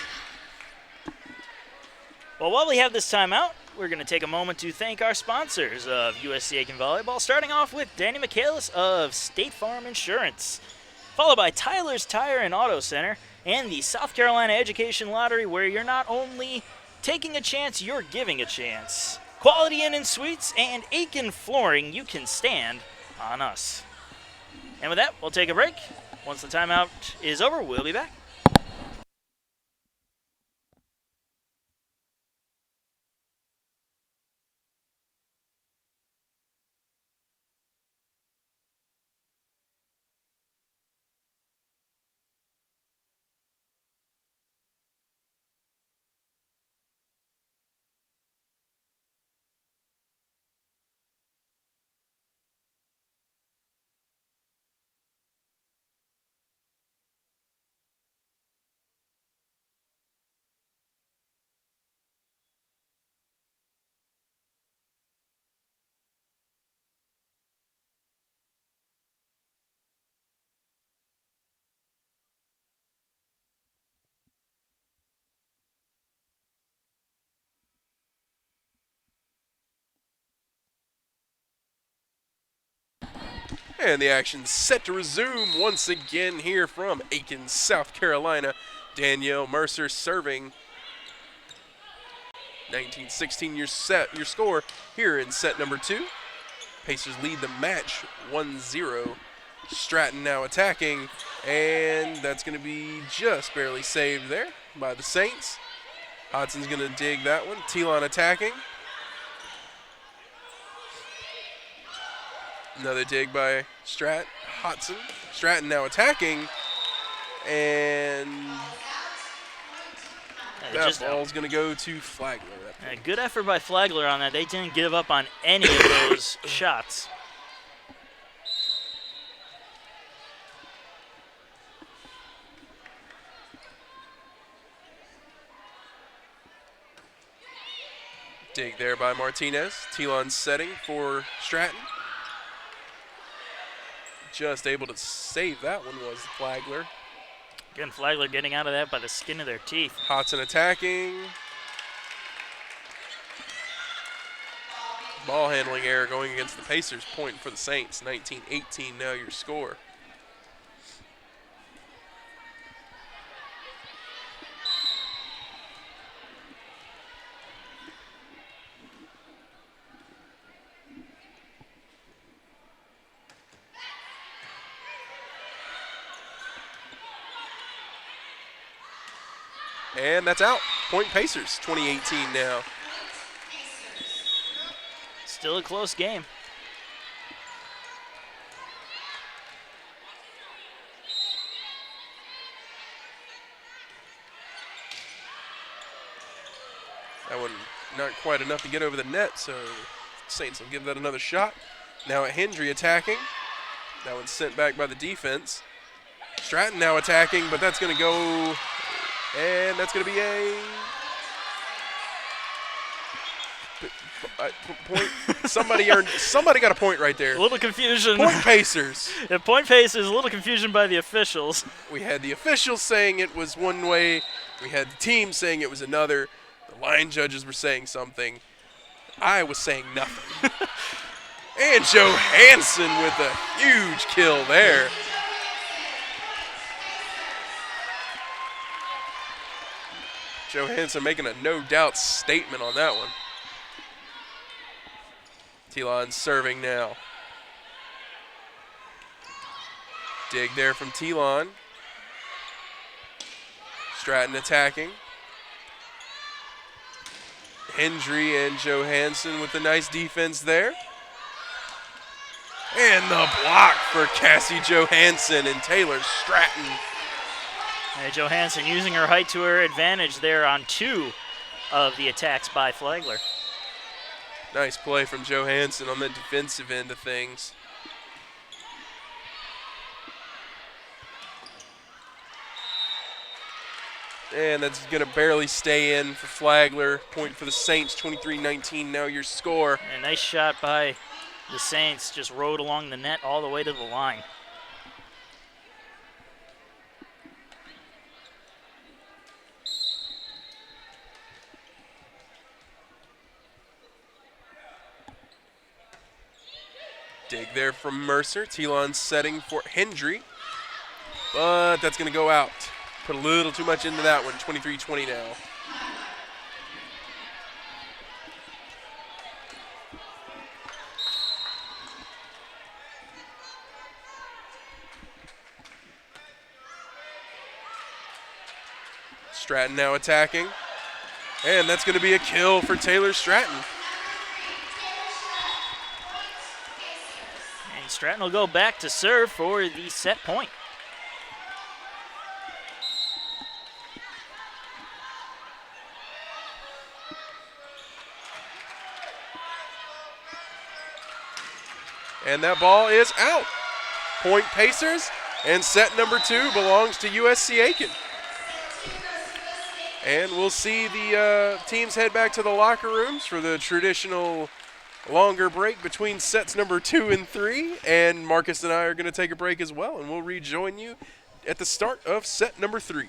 Well, while we have this timeout, we're going to take a moment to thank our sponsors of USC Aiken Volleyball, starting off with Danny Michaelis of State Farm Insurance, followed by Tyler's Tire and Auto Center, and the South Carolina Education Lottery, where you're not only taking a chance, you're giving a chance. Quality Inn and Suites and Aiken Flooring, you can stand on us. And with that, we'll take a break. Once the timeout is over, we'll be back. And the action's set to resume once again here from Aiken, South Carolina. Danielle Mercer serving. 19-16 your score here in set number 2. Pacers lead the match 1-0. Stratton now attacking, and that's going to be just barely saved there by the Saints. Hodson's going to dig that one. T-line attacking. Another dig by Hodson. Stratton now attacking, and that ball's going to go to Flagler. Good effort by Flagler on that. They didn't give up on any of those shots. Dig there by Martinez. T-line setting for Stratton. Just able to save that one was Flagler. Again, Flagler getting out of that by the skin of their teeth. Hodson attacking. Ball handling error going against the Pacers. Point for the Saints. 19-18 now your score. And that's out. Point Pacers, 2018 now. Still a close game. That one not quite enough to get over the net, so Saints will give that another shot. Now at Hendry attacking. That one's sent back by the defense. Stratton now attacking, but that's going to go, and that's going to be a point. Somebody got a point right there. A little confusion. Point Pacers. At Point Pacers, a little confusion by the officials. We had the officials saying it was one way. We had the team saying it was another. The line judges were saying something. I was saying nothing. And Johansson with a huge kill there. Johansson making a no-doubt statement on that one. Telon serving now. Dig there from Telon. Stratton attacking. Hendry and Johansson with a nice defense there. And the block for Cassie Johansson and Taylor Stratton. And Johansson using her height to her advantage there on 2 of the attacks by Flagler. Nice play from Johansson on the defensive end of things. And that's going to barely stay in for Flagler. Point for the Saints, 23-19 now your score. And a nice shot by the Saints, just rode along the net all the way to the line. Dig there from Mercer. Telon setting for Hendry. But that's going to go out. Put a little too much into that one. 23-20 now. Stratton now attacking. And that's going to be a kill for Taylor Stratton. Stratton will go back to serve for the set point. And that ball is out. Point Pacers, and set number 2 belongs to USC Aiken. And we'll see the teams head back to the locker rooms for the traditional longer break between sets number 2 and 3, and Marcus and I are going to take a break as well, and we'll rejoin you at the start of set number 3.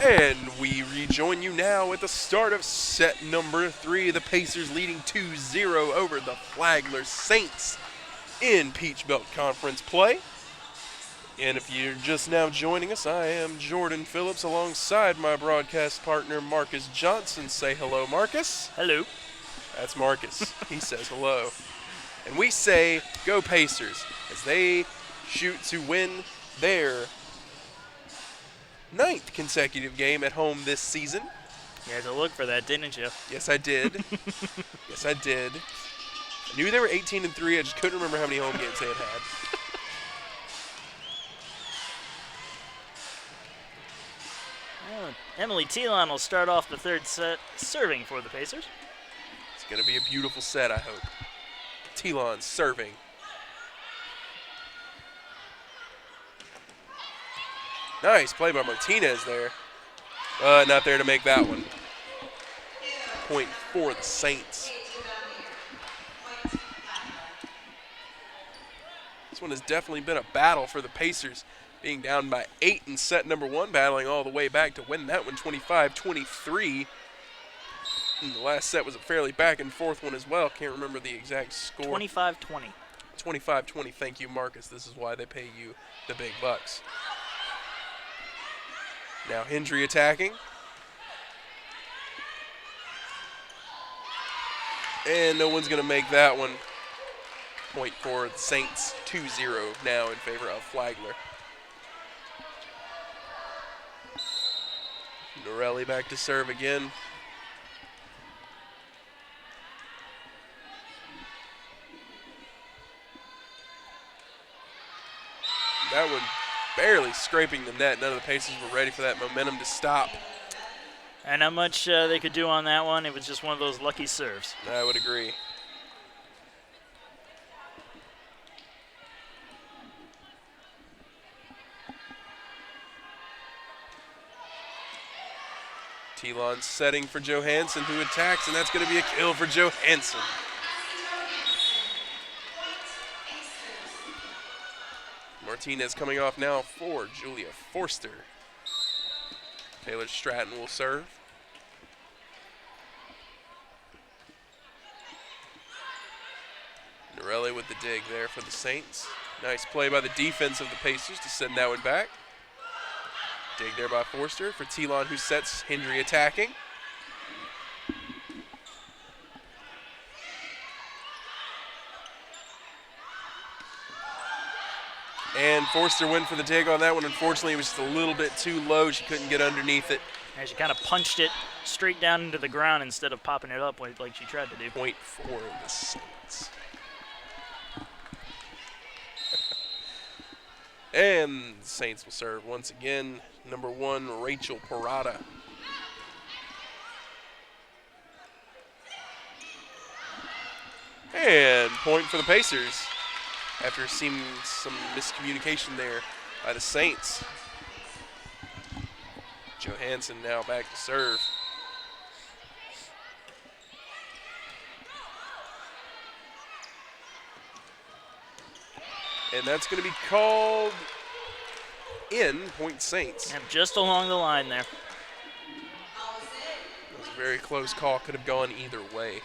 And we rejoin you now at the start of set number 3. The Pacers leading 2-0 over the Flagler Saints in Peach Belt Conference play. And if you're just now joining us, I am Jordan Phillips alongside my broadcast partner Marcus Johnson. Say hello, Marcus. Hello. That's Marcus. He says hello. And we say go Pacers as they shoot to win their 9th consecutive game at home this season. You had to look for that, didn't you? Yes, I did. Yes, I did. I knew they were 18-3. I just couldn't remember how many home games they had had. Emily Telon will start off the third set serving for the Pacers. It's going to be a beautiful set, I hope. Telon serving. Nice play by Martinez there. Not there to make that one. Point for the Saints. This one has definitely been a battle for the Pacers, being down by 8 in set number 1, battling all the way back to win that one 25-23. And the last set was a fairly back and forth one as well. Can't remember the exact score. 25-20. 25-20. Thank you, Marcus. This is why they pay you the big bucks. Now Hendry attacking. And no one's going to make that one. Point for the Saints, 2-0 now in favor of Flagler. Norelli back to serve again. That one barely scraping the net. None of the Pacers were ready for that momentum to stop. And not much they could do on that one. It was just one of those lucky serves. I would agree. Telon setting for Johansson, who attacks, and that's going to be a kill for Johansson. Martinez coming off now for Julia Forster. Taylor Stratton will serve. Norelli with the dig there for the Saints. Nice play by the defense of the Pacers to send that one back. Dig there by Forster for Telon, who sets Hendry attacking. And Forster went for the dig on that one. Unfortunately, it was just a little bit too low. She couldn't get underneath it. And she kind of punched it straight down into the ground instead of popping it up like she tried to do. Point for the Saints. And the Saints will serve once again. Number 1, Rachel Parada. And point for the Pacers after seeming some miscommunication there by the Saints. Johansson now back to serve. And that's going to be called in, point Saints. And just along the line there. It was a very close call. Could have gone either way.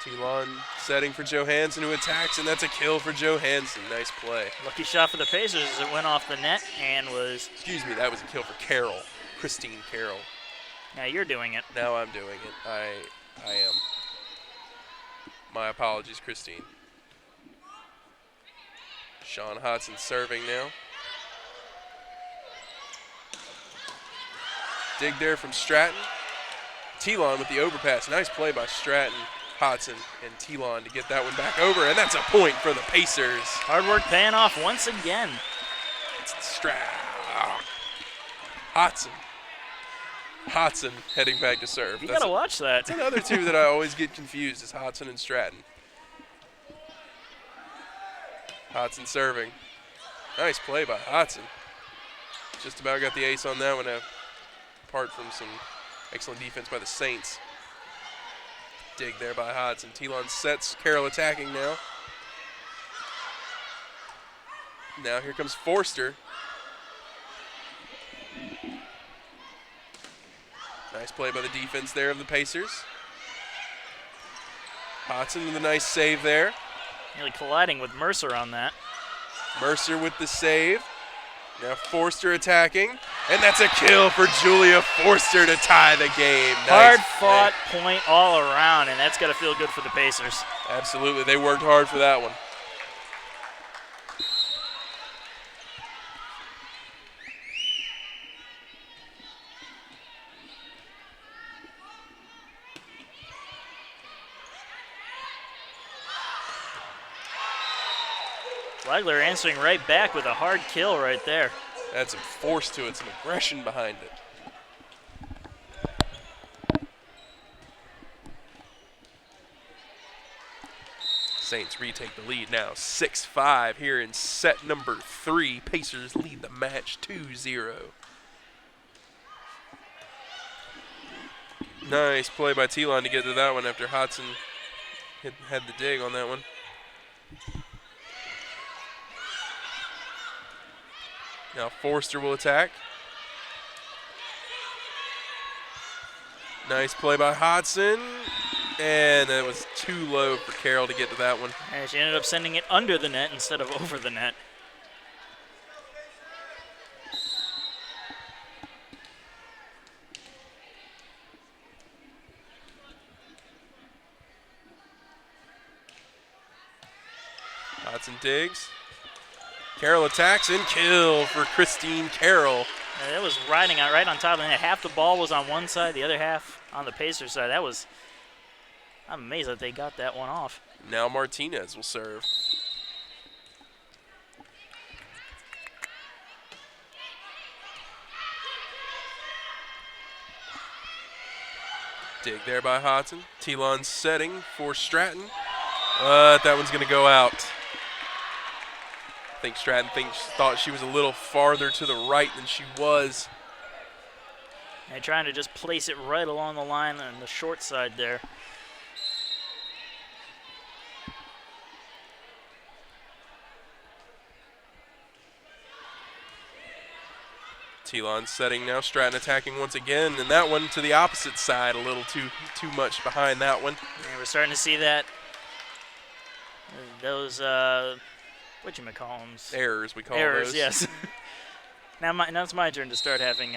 Telon setting for Johansson, who attacks, and that's a kill for Johansson. Nice play. Lucky shot for the Pacers as it went off the net and was... Excuse me, that was a kill for Carroll. Christine Carroll. Now you're doing it. Now I'm doing it. I am. My apologies, Christine. Sean Hodson serving now. Dig there from Stratton. Telon with the overpass. Nice play by Stratton, Hodson, and Telon to get that one back over, and that's a point for the Pacers. Hard work paying off once again. Hodson heading back to serve. You gotta watch that. That's another two that I always get confused is Hodson and Stratton. Hodson serving. Nice play by Hodson. Just about got the ace on that one, apart from some Excellent defense by the Saints. Dig there by Hodson. Telon sets. Carroll attacking now. Now here comes Forster. Nice play by the defense there of the Pacers. Hodson with a nice save there. Nearly colliding with Mercer on that. Mercer with the save. Now Forster attacking. And that's a kill for Julia Forster to tie the game. Hard fought point all around, and that's got to feel good for the Pacers. Absolutely. They worked hard for that one. Flagler answering right back with a hard kill right there. That's some force to it, some aggression behind it. Saints retake the lead now, 6-5 here in set number 3. Pacers lead the match 2-0. Nice play by Telon to get to that one after Hodson had the dig on that one. Now Forster will attack. Nice play by Hodson. And it was too low for Carroll to get to that one. And she ended up sending it under the net instead of over the net. Hodson digs. Carroll attacks and kill for Christine Carroll. That was riding out right on top of the net. Half the ball was on one side, the other half on the Pacers side. I'm amazed that they got that one off. Now Martinez will serve. Dig there by Hodson. Telon setting for Stratton. That one's going to go out. I think Stratton thought she was a little farther to the right than she was. And trying to just place it right along the line on the short side there. Telon setting now, Stratton attacking once again, and that one to the opposite side, a little too much behind that one. And we're starting to see that, those, whatchamacallums? Errors, we call Errors, those. yes. Now it's my turn to start having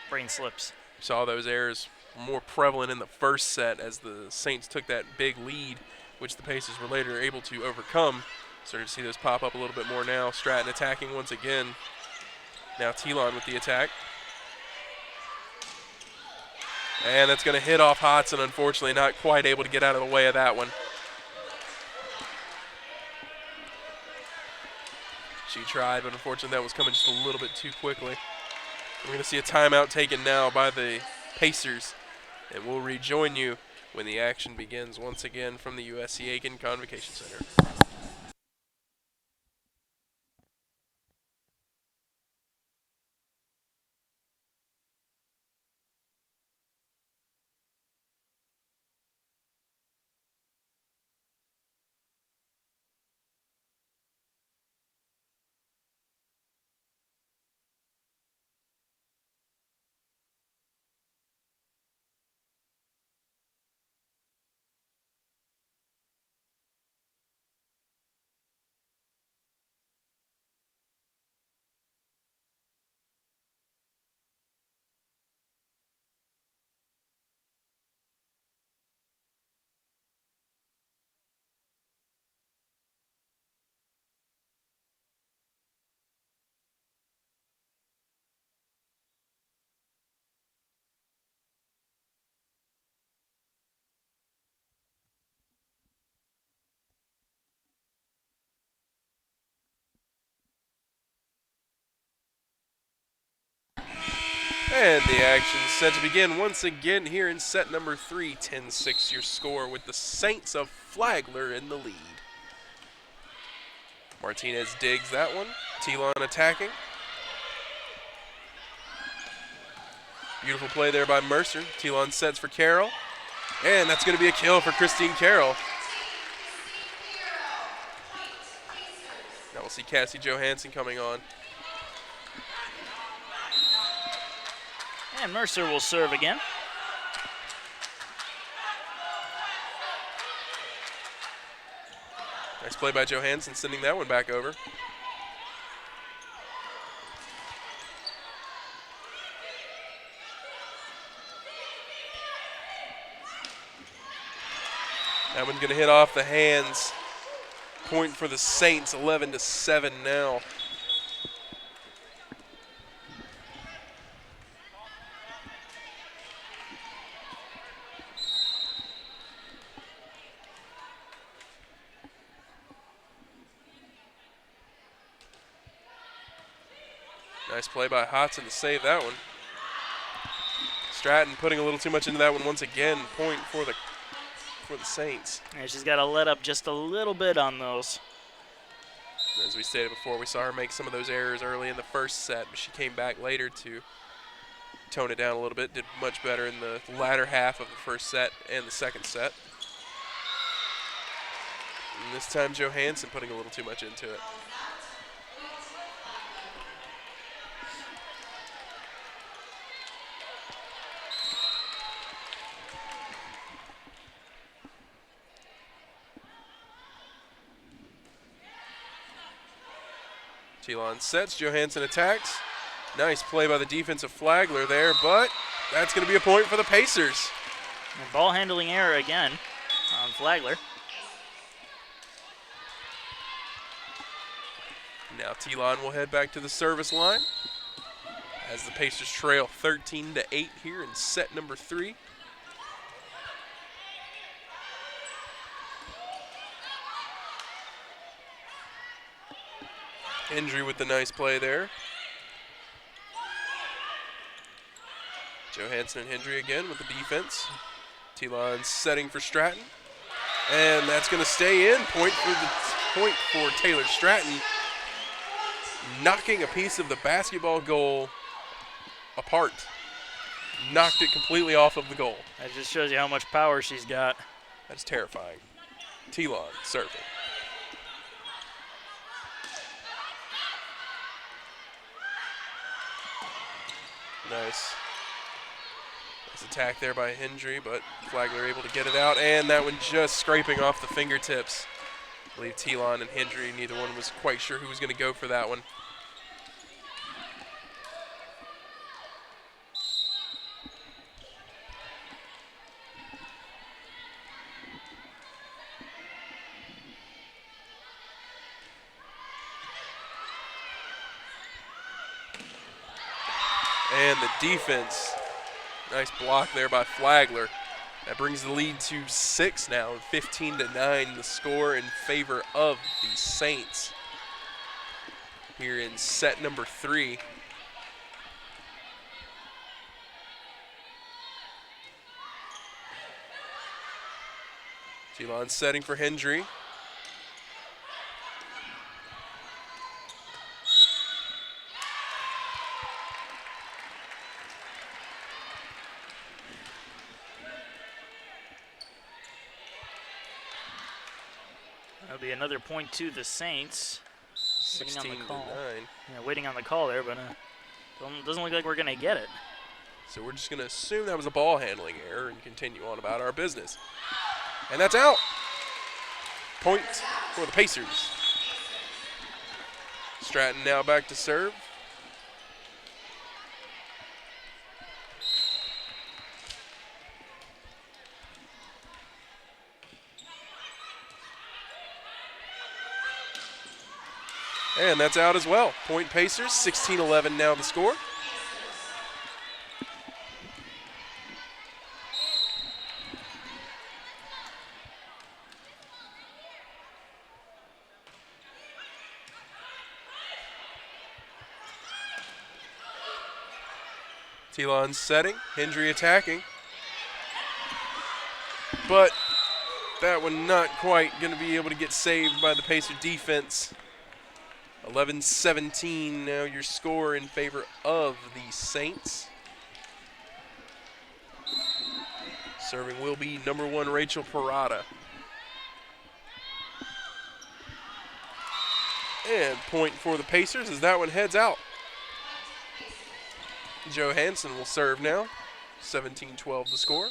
brain slips. We saw those errors more prevalent in the first set as the Saints took that big lead, which the Pacers were later able to overcome. Starting to see those pop up a little bit more now. Stratton attacking once again. Now Telon with the attack. And that's going to hit off Hodson, unfortunately, not quite able to get out of the way of that one. She tried, but unfortunately that was coming just a little bit too quickly. We're going to see a timeout taken now by the Pacers, and we'll rejoin you when the action begins once again from the USC Aiken Convocation Center. And the action set to begin once again here in set number 3. 10-6 your score with the Saints of Flagler in the lead. Martinez digs that one. Telon attacking. Beautiful play there by Mercer. Telon sets for Carroll. And that's going to be a kill for Christine Carroll. Now we'll see Cassie Johansson coming on. And Mercer will serve again. Nice play by Johansson, sending that one back over. That one's going to hit off the hands. Point for the Saints, 11-7 now. Nice play by Hodson to save that one. Stratton putting a little too much into that one once again. Point for the Saints. And she's got to let up just a little bit on those. As we stated before, we saw her make some of those errors early in the first set, but she came back later to tone it down a little bit. Did much better in the latter half of the first set and the second set. And this time Johansson putting a little too much into it. Telon sets, Johansson attacks. Nice play by the defensive Flagler there, but that's going to be a point for the Pacers. And ball handling error again on Flagler. Now Telon will head back to the service line as the Pacers trail 13-8 here in set number 3. Hendry with the nice play there. Johansson and Hendry again with the defense. Telon setting for Stratton. And that's going to stay in. Point for Taylor Stratton. Knocking a piece of the basketball goal apart. Knocked it completely off of the goal. That just shows you how much power she's got. That's terrifying. Telon serving. Nice attack there by Hendry, but Flagler able to get it out, and that one just scraping off the fingertips. I believe Telon and Hendry, neither one was quite sure who was going to go for that one. And the defense, nice block there by Flagler. That brings the lead to 6 now, 15-9, the score in favor of the Saints here in set number 3. Telon setting for Hendry. That'll be another point to the Saints. 16-9. Yeah, waiting on the call there, but doesn't look like we're going to get it. So we're just going to assume that was a ball handling error and continue on about our business. And that's out. Point for the Pacers. Stratton now back to serve. And that's out as well. Point Pacers, 16-11 now the score. Telon setting, Hendry attacking. But that one not quite going to be able to get saved by the Pacer defense. 11-17 now your score in favor of the Saints. Serving will be number 1, Rachel Parada. And point for the Pacers as that one heads out. Johansson will serve now. 17-12 the score.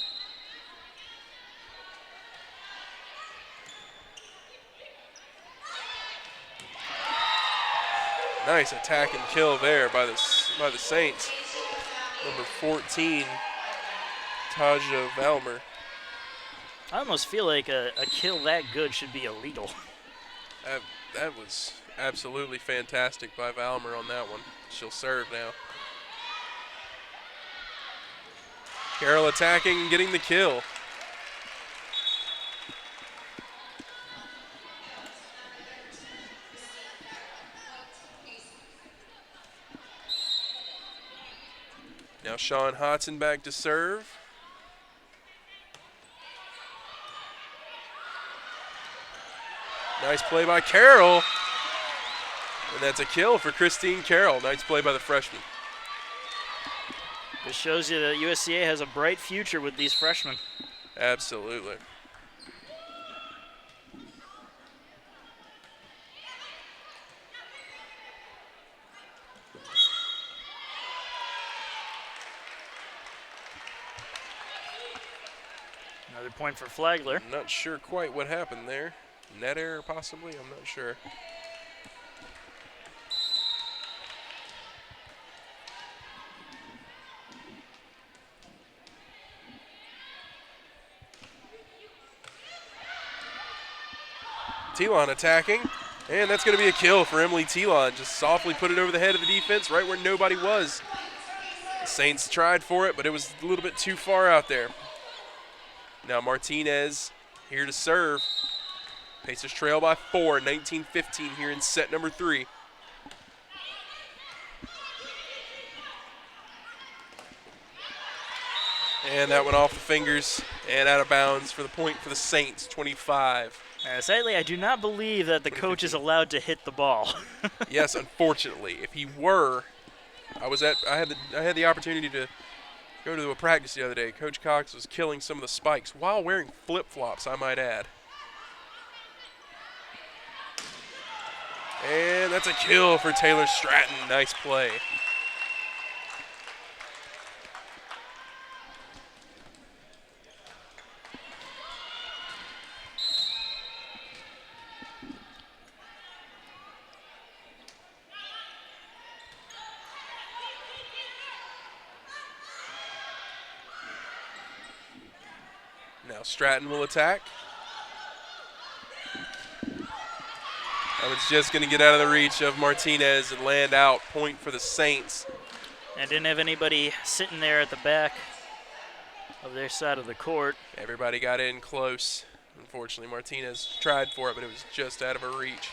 Nice attack and kill there by the Saints. Number 14, Taja Valmer. I almost feel like a kill that good should be illegal. That was absolutely fantastic by Valmer on that one. She'll serve now. Carroll attacking and getting the kill. Now Sean Hodson back to serve. Nice play by Carroll. And that's a kill for Christine Carroll. Nice play by the freshman. This shows you that USCA has a bright future with these freshmen. Absolutely. Another point for Flagler. I'm not sure quite what happened there. Net error possibly? I'm not sure. Telon attacking, and that's going to be a kill for Emily Telon. Just softly put it over the head of the defense right where nobody was. The Saints tried for it, but it was a little bit too far out there. Now Martinez here to serve. Pacers trail by 4, 19-15 here in set number 3. And that went off the fingers and out of bounds for the point for the Saints, 25. Sadly, I do not believe that the coach is allowed to hit the ball. Yes, unfortunately. If he were, I had the opportunity to go to a practice the other day. Coach Cox was killing some of the spikes while wearing flip-flops, I might add. And that's a kill for Taylor Stratton. Nice play. Now Stratton will attack. That was just going to get out of the reach of Martinez and land out. Point for the Saints. And didn't have anybody sitting there at the back of their side of the court. Everybody got in close. Unfortunately, Martinez tried for it, but it was just out of her reach.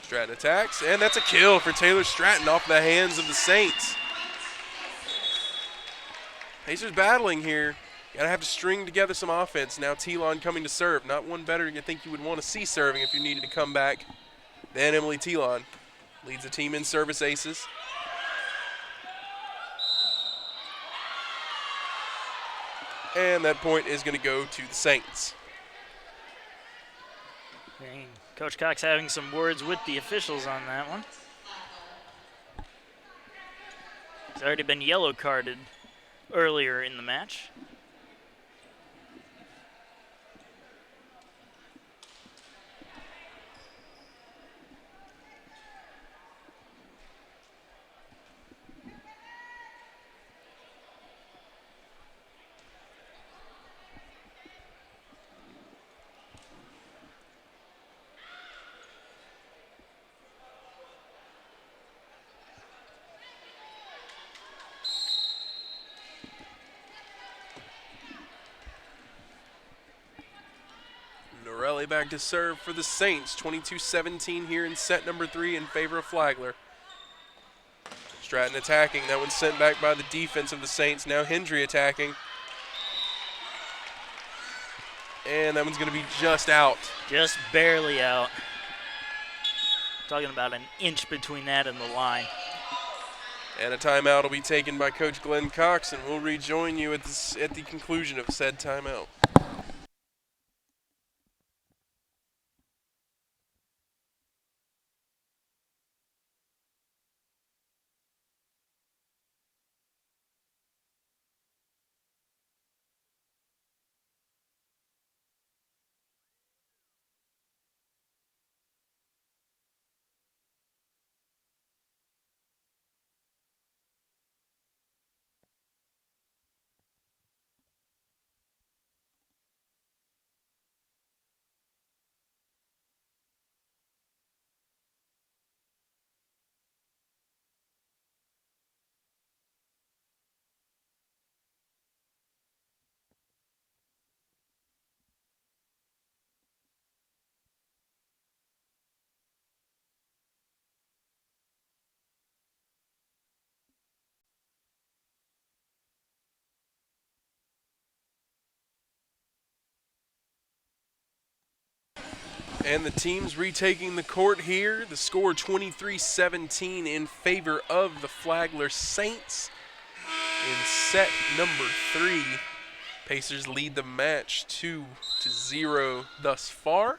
Stratton attacks, and that's a kill for Taylor Stratton off the hands of the Saints. Pacers battling here. Gotta have to string together some offense. Now Telon coming to serve. Not one better you think you would want to see serving if you needed to come back than Emily Telon. Leads the team in service aces. And that point is going to go to the Saints. Dang. Coach Cox having some words with the officials on that one. He's already been yellow carded earlier in the match. Back to serve for the Saints. 22-17 here in set number 3 in favor of Flagler. Stratton attacking. That one's sent back by the defense of the Saints. Now Hendry attacking. and that one's going to be just out. Just barely out. Talking about an inch between that and the line. And a timeout will be taken by Coach Glenn Cox, and we'll rejoin you at the conclusion of said timeout. And the teams retaking the court here. The score 23-17 in favor of the Flagler Saints. In set number 3, Pacers lead the match 2-0 thus far.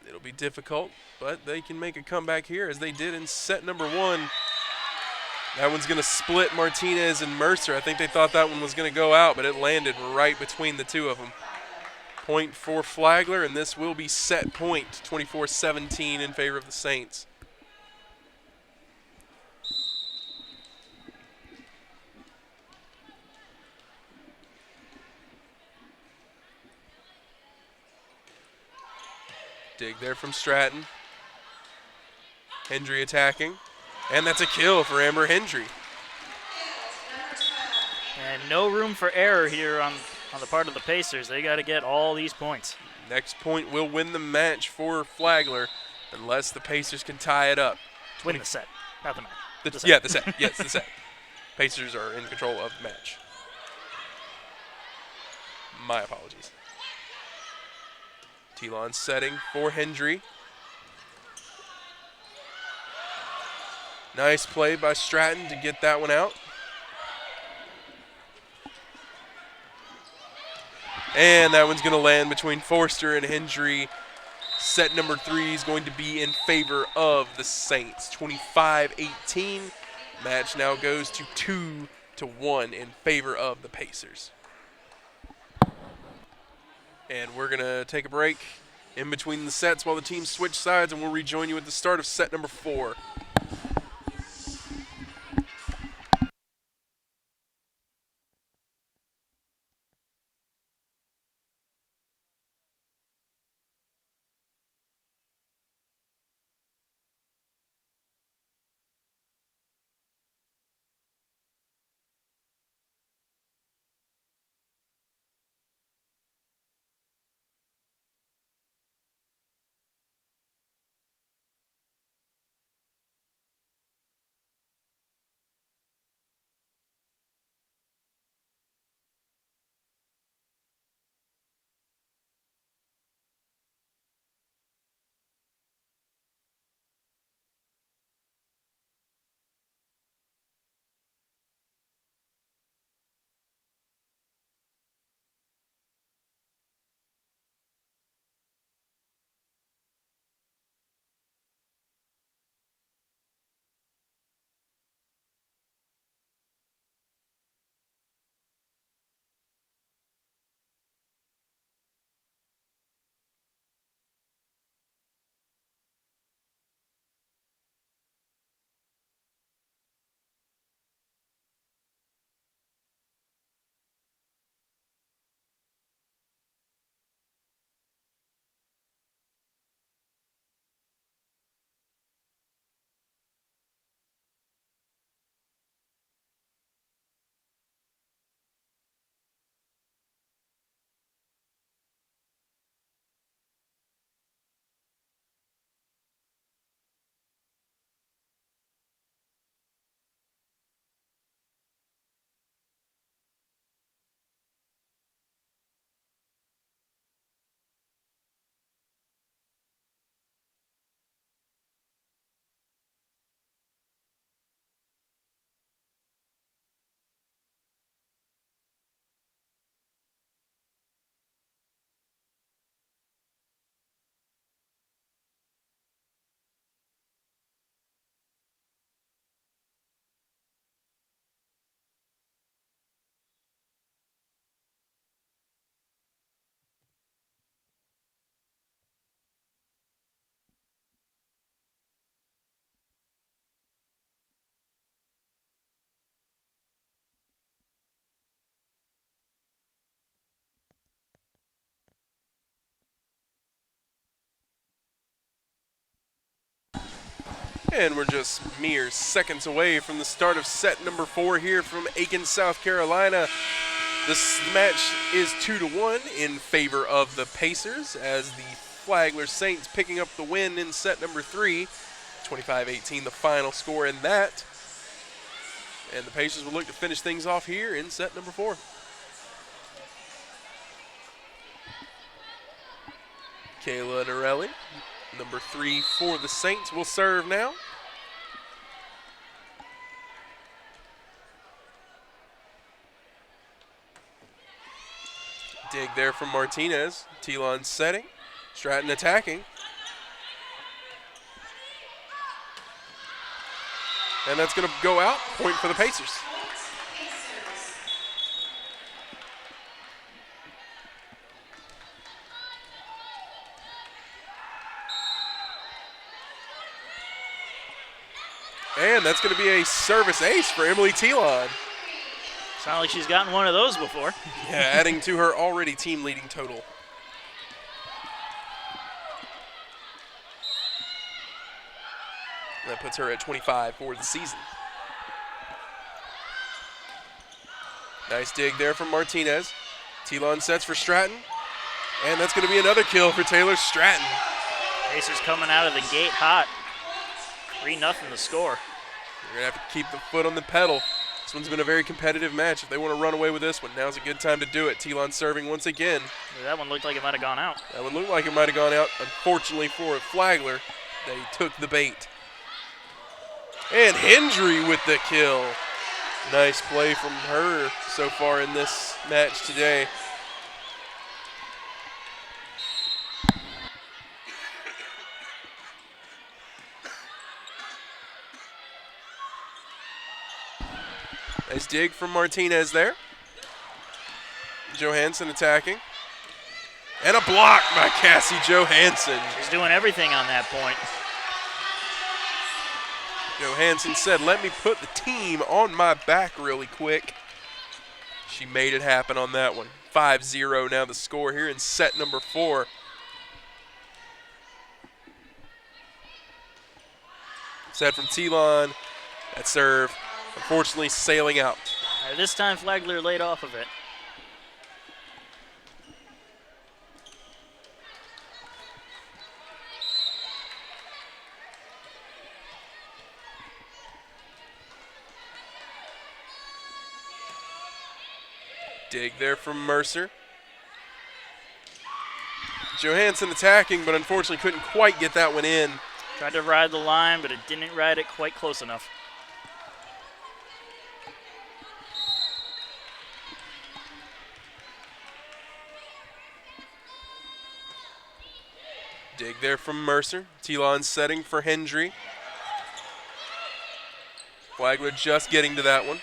It'll be difficult, but they can make a comeback here as they did in set number 1. That one's going to split Martinez and Mercer. I think they thought that one was going to go out, but it landed right between the two of them. Point for Flagler, and this will be set point, 24-17 in favor of the Saints. Dig there from Stratton. Hendry attacking, and that's a kill for Amber Hendry. And no room for error here on the part of the Pacers. They got to get all these points. Next point will win the match for Flagler unless the Pacers can tie it up. Win the set, not the match. The set. Yes, the set. Pacers are in control of the match. My apologies. Telon setting for Hendry. Nice play by Stratton to get that one out. And that one's going to land between Forster and Hendry. Set number 3 is going to be in favor of the Saints. 25-18. Match now goes to 2-1 in favor of the Pacers. And we're going to take a break in between the sets while the teams switch sides, and we'll rejoin you at the start of set number 4. And we're just mere seconds away from the start of set number 4 here from Aiken, South Carolina. This match is 2-1 in favor of the Pacers, as the Flagler Saints picking up the win in set number 3. 25-18 the final score in that. And the Pacers will look to finish things off here in set number 4. Kayla Norelli, number 3 for the Saints, will serve now. Dig there from Martinez. Telon setting. Stratton attacking. And that's going to go out. Point for the Pacers. And that's going to be a service ace for Emily Telon. It's not like she's gotten one of those before. Yeah, adding to her already team-leading total. That puts her at 25 for the season. Nice dig there from Martinez. Telon sets for Stratton. And that's going to be another kill for Taylor Stratton. Pacers coming out of the gate hot. 3-0 the score. You're going to have to keep the foot on the pedal. This one's been a very competitive match. If they want to run away with this one, now's a good time to do it. Telon serving once again. That one looked like it might have gone out. That one looked like it might have gone out. Unfortunately for Flagler, they took the bait. And Hendry with the kill. Nice play from her so far in this match today. Nice dig from Martinez there. Johansson attacking. And a block by Cassie Johansson. She's doing everything on that point. Johansson said, let me put the team on my back really quick. She made it happen on that one. 5-0 now the score here in set number 4. Set from Telon. That serve, unfortunately, sailing out. This time Flagler laid off of it. Dig there from Mercer. Johansson attacking, but unfortunately couldn't quite get that one in. Tried to ride the line, but it didn't ride it quite close enough. Dig there from Mercer. Telon setting for Hendry. Flagler just getting to that one.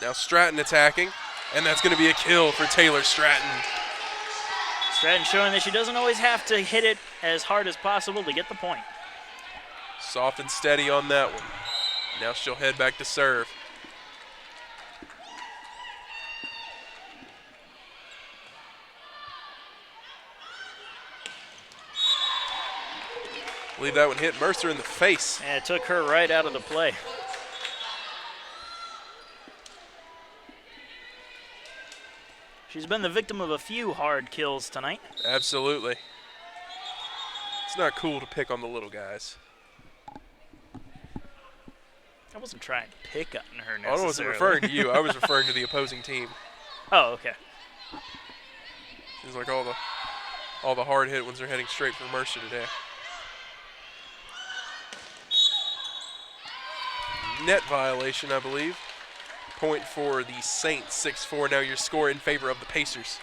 Now Stratton attacking, and that's going to be a kill for Taylor Stratton. Stratton showing that she doesn't always have to hit it as hard as possible to get the point. Soft and steady on that one. Now she'll head back to serve. I believe that one hit Mercer in the face. And it took her right out of the play. She's been the victim of a few hard kills tonight. Absolutely. It's not cool to pick on the little guys. I wasn't trying to pick on her necessarily. I wasn't referring to you. I was referring to the opposing team. Oh, okay. Seems like all the hard hit ones are heading straight for Mercer today. Net violation, I believe. Point for the Saints, 6-4. Now your score in favor of the Pacers.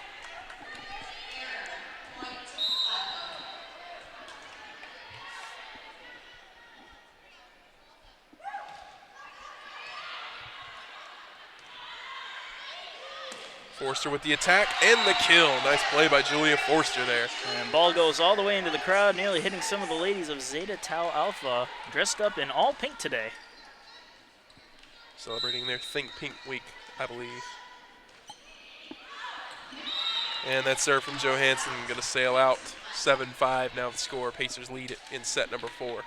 Forster with the attack and the kill. Nice play by Julia Forster there. And ball goes all the way into the crowd, nearly hitting some of the ladies of Zeta Tau Alpha, dressed up in all pink today. Celebrating their Think Pink week, I believe. And that serve from Johansson going to sail out. 7-5 now the score. Pacers lead it in set number 4.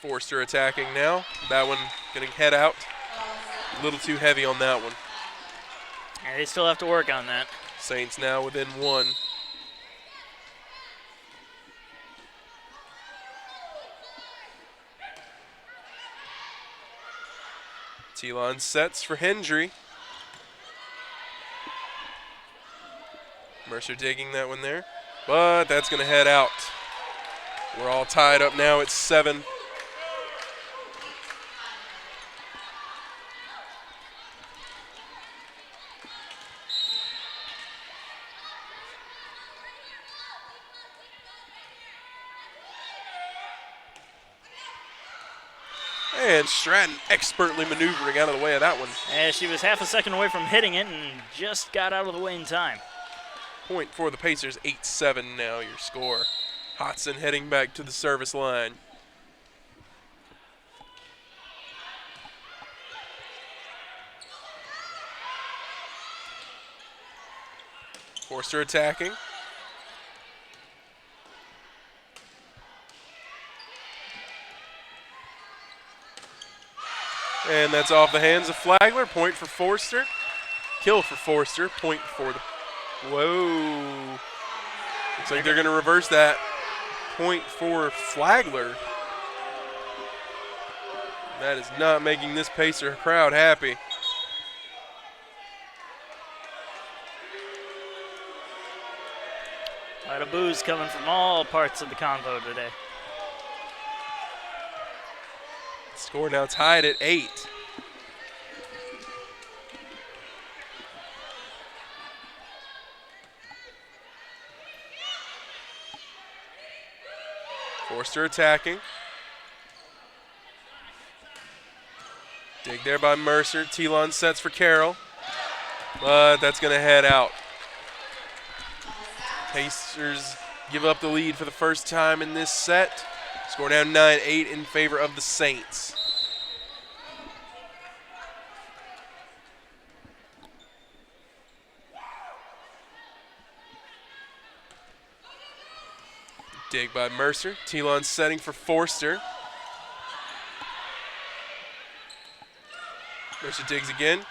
Forster attacking now. That one going to head out. A little too heavy on that one. Yeah, they still have to work on that. Saints now within 1. Telon sets for Hendry. Mercer digging that one there. But that's going to head out. We're all tied up now at 7. And Stratton expertly maneuvering out of the way of that one. Yeah, she was half a second away from hitting it and just got out of the way in time. Point for the Pacers, 8-7 now your score. Hodson heading back to the service line. Forster attacking. And that's off the hands of Flagler. Point for Forster. Kill for Forster. Point for the... Whoa. Looks like they're going to reverse that. Point for Flagler. That is not making this Pacer crowd happy. A lot of boos coming from all parts of the convo today. Score now tied at 8. Forster attacking. Dig there by Mercer. Telon sets for Carroll. But that's going to head out. Pacers give up the lead for the first time in this set. Score down 9-8 in favor of the Saints. Dig by Mercer. Telon setting for Forster. Mercer digs again.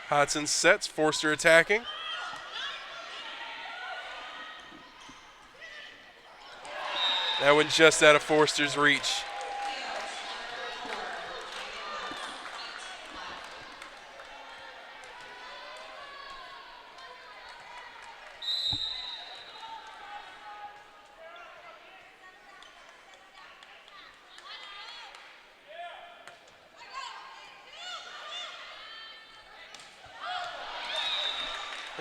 Hodson sets. Forster attacking. That one just out of Forster's reach.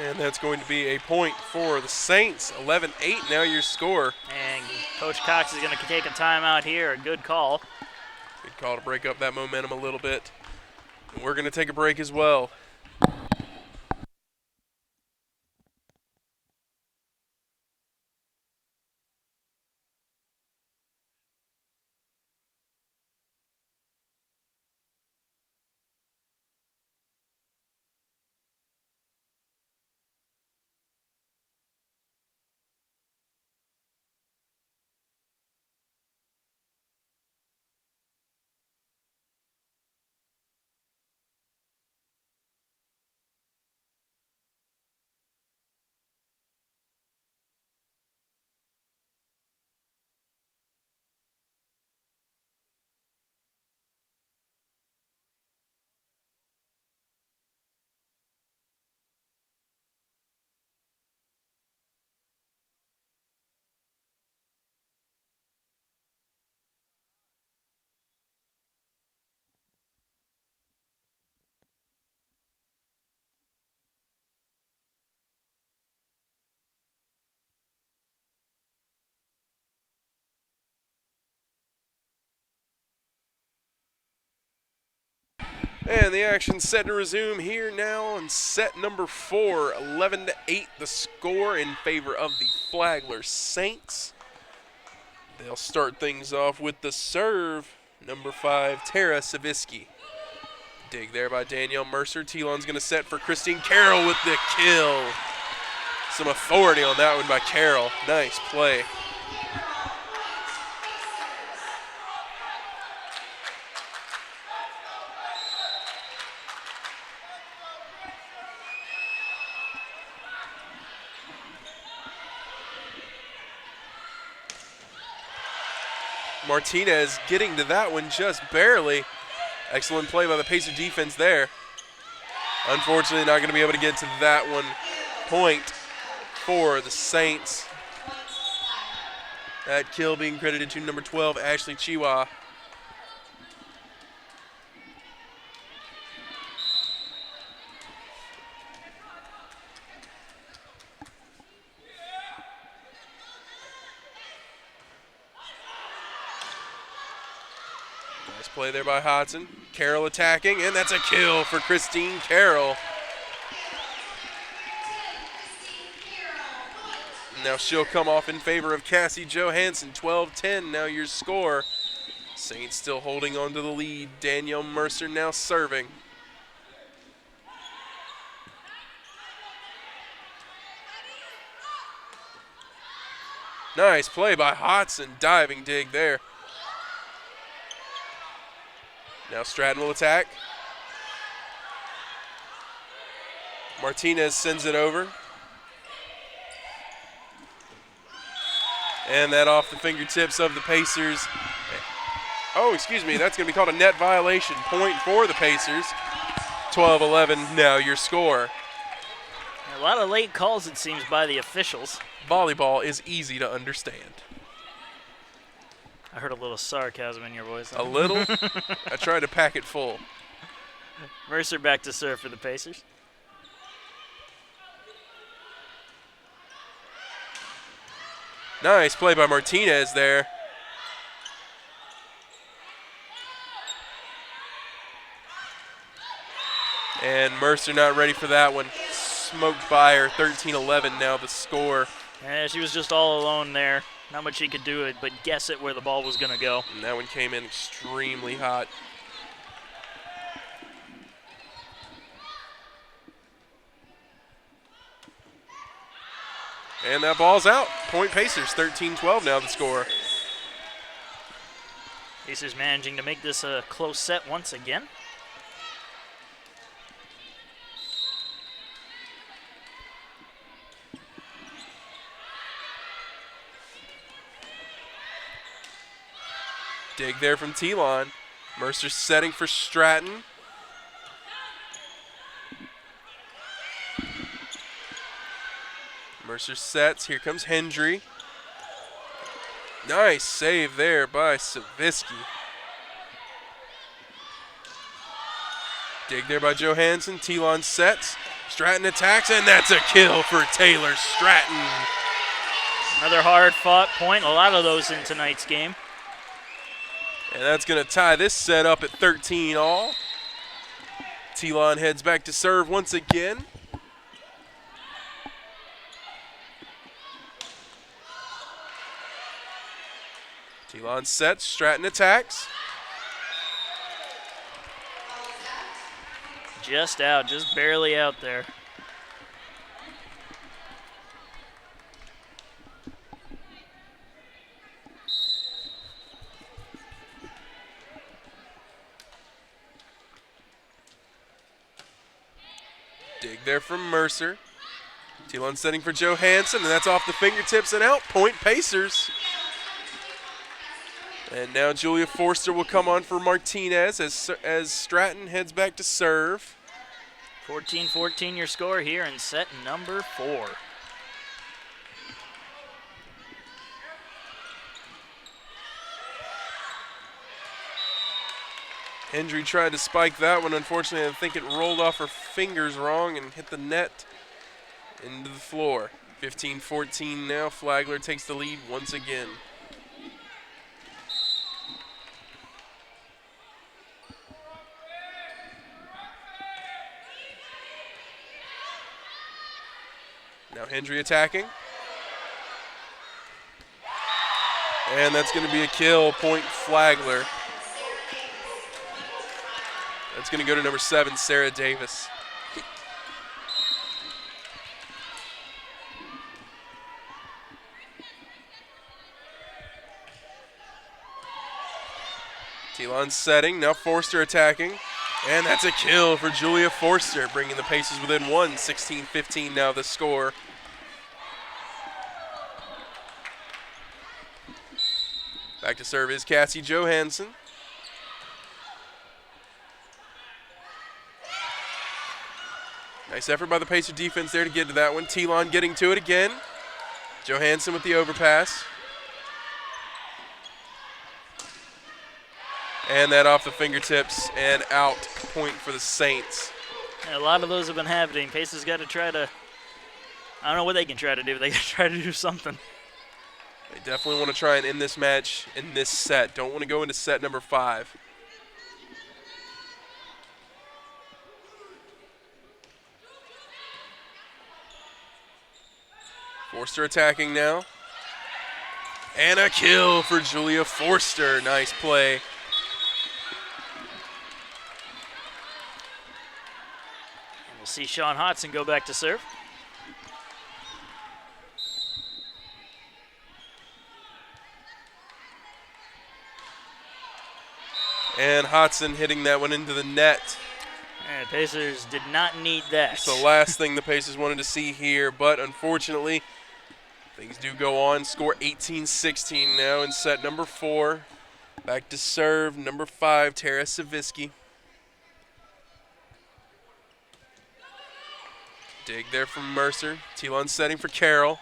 And that's going to be a point for the Saints. 11-8 now your score. And Coach Cox is going to take a timeout here. A good call. Good call to break up that momentum a little bit. And we're going to take a break as well. And the action set to resume here now on set number 4. 11-8 the score in favor of the Flagler Saints. They'll start things off with the serve. Number 5, Tara Savitsky. Dig there by Danielle Mercer. Telon's going to set for Christine Carroll with the kill. Some authority on that one by Carroll. Nice play. Martinez getting to that one just barely. Excellent play by the Pacer defense there. Unfortunately, not going to be able to get to that one. Point for the Saints. That kill being credited to number 12, Ashley Chiwa. Nice play there by Hodson. Carroll attacking, and that's a kill for Christine Carroll. Now she'll come off in favor of Cassie Johansson. 12-10 now your score. Saints still holding on to the lead. Danielle Mercer now serving. Nice play by Hodson. Diving dig there. Now Stratton will attack. Martinez sends it over. And that off the fingertips of the Pacers. Oh, excuse me, that's going to be called a net violation. Point for the Pacers. 12-11 now your score. A lot of late calls, it seems, by the officials. Volleyball is easy to understand. I heard a little sarcasm in your voice. A little? I tried to pack it full. Mercer back to serve for the Pacers. Nice play by Martinez there. And Mercer not ready for that one. Smoked by her. 13-11 now the score. Yeah, she was just all alone there. Not much she could do it, but guess it where the ball was going to go. And that one came in extremely hot. And that ball's out. Point Pacers, 13-12 now the score. Pacers managing to make this a close set once again. Dig there from Telon. Mercer setting for Stratton. Mercer sets. Here comes Hendry. Nice save there by Savitsky. Dig there by Johansson. Telon sets. Stratton attacks, and that's a kill for Taylor Stratton. Another hard-fought point. A lot of those in tonight's game. And that's going to tie this set up at 13 all. Telon heads back to serve once again. Telon sets, Stratton attacks. Just out, just barely out there. Dig there from Mercer. Telon setting for Johansson, and that's off the fingertips and out. Point Pacers. And now Julia Forster will come on for Martinez as Stratton heads back to serve. 14-14 your score here in set number 4. Hendry tried to spike that one. Unfortunately, I think it rolled off her fingers wrong and hit the net into the floor. 15-14 now. Flagler takes the lead once again. Now Hendry attacking. And that's going to be a kill, point Flagler. That's going to go to number 7, Sarah Davis. Telon setting, now Forster attacking. And that's a kill for Julia Forster, bringing the Pacers within 1, 16-15 now the score. Back to serve is Cassie Johansson. Nice effort by the Pacer defense there to get to that one. Telon getting to it again. Johansson with the overpass. And that off the fingertips and out, point for the Saints. And a lot of those have been happening. Pacers got to try to, I don't know what they can try to do, but they got to try to do something. They definitely want to try and end this match in this set. Don't want to go into set number 5. Forster attacking now. And a kill for Julia Forster. Nice play. We'll see Sean Hodson go back to serve. And Hodson hitting that one into the net. And Pacers did not need that. It's the last thing the Pacers wanted to see here, but unfortunately, things do go on. Score 18-16 now in set number 4. Back to serve, number 5, Tara Savitsky. Dig there from Mercer. Telon setting for Carroll.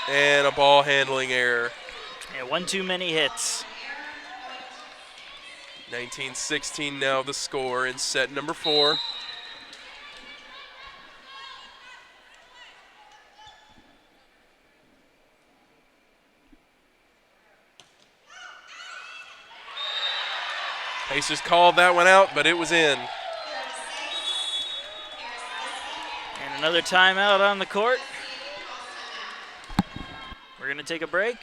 And a ball handling error. Yeah, one too many hits. 19-16 now the score in set number 4. Pacers called that one out, but it was in. And another timeout on the court. We're going to take a break.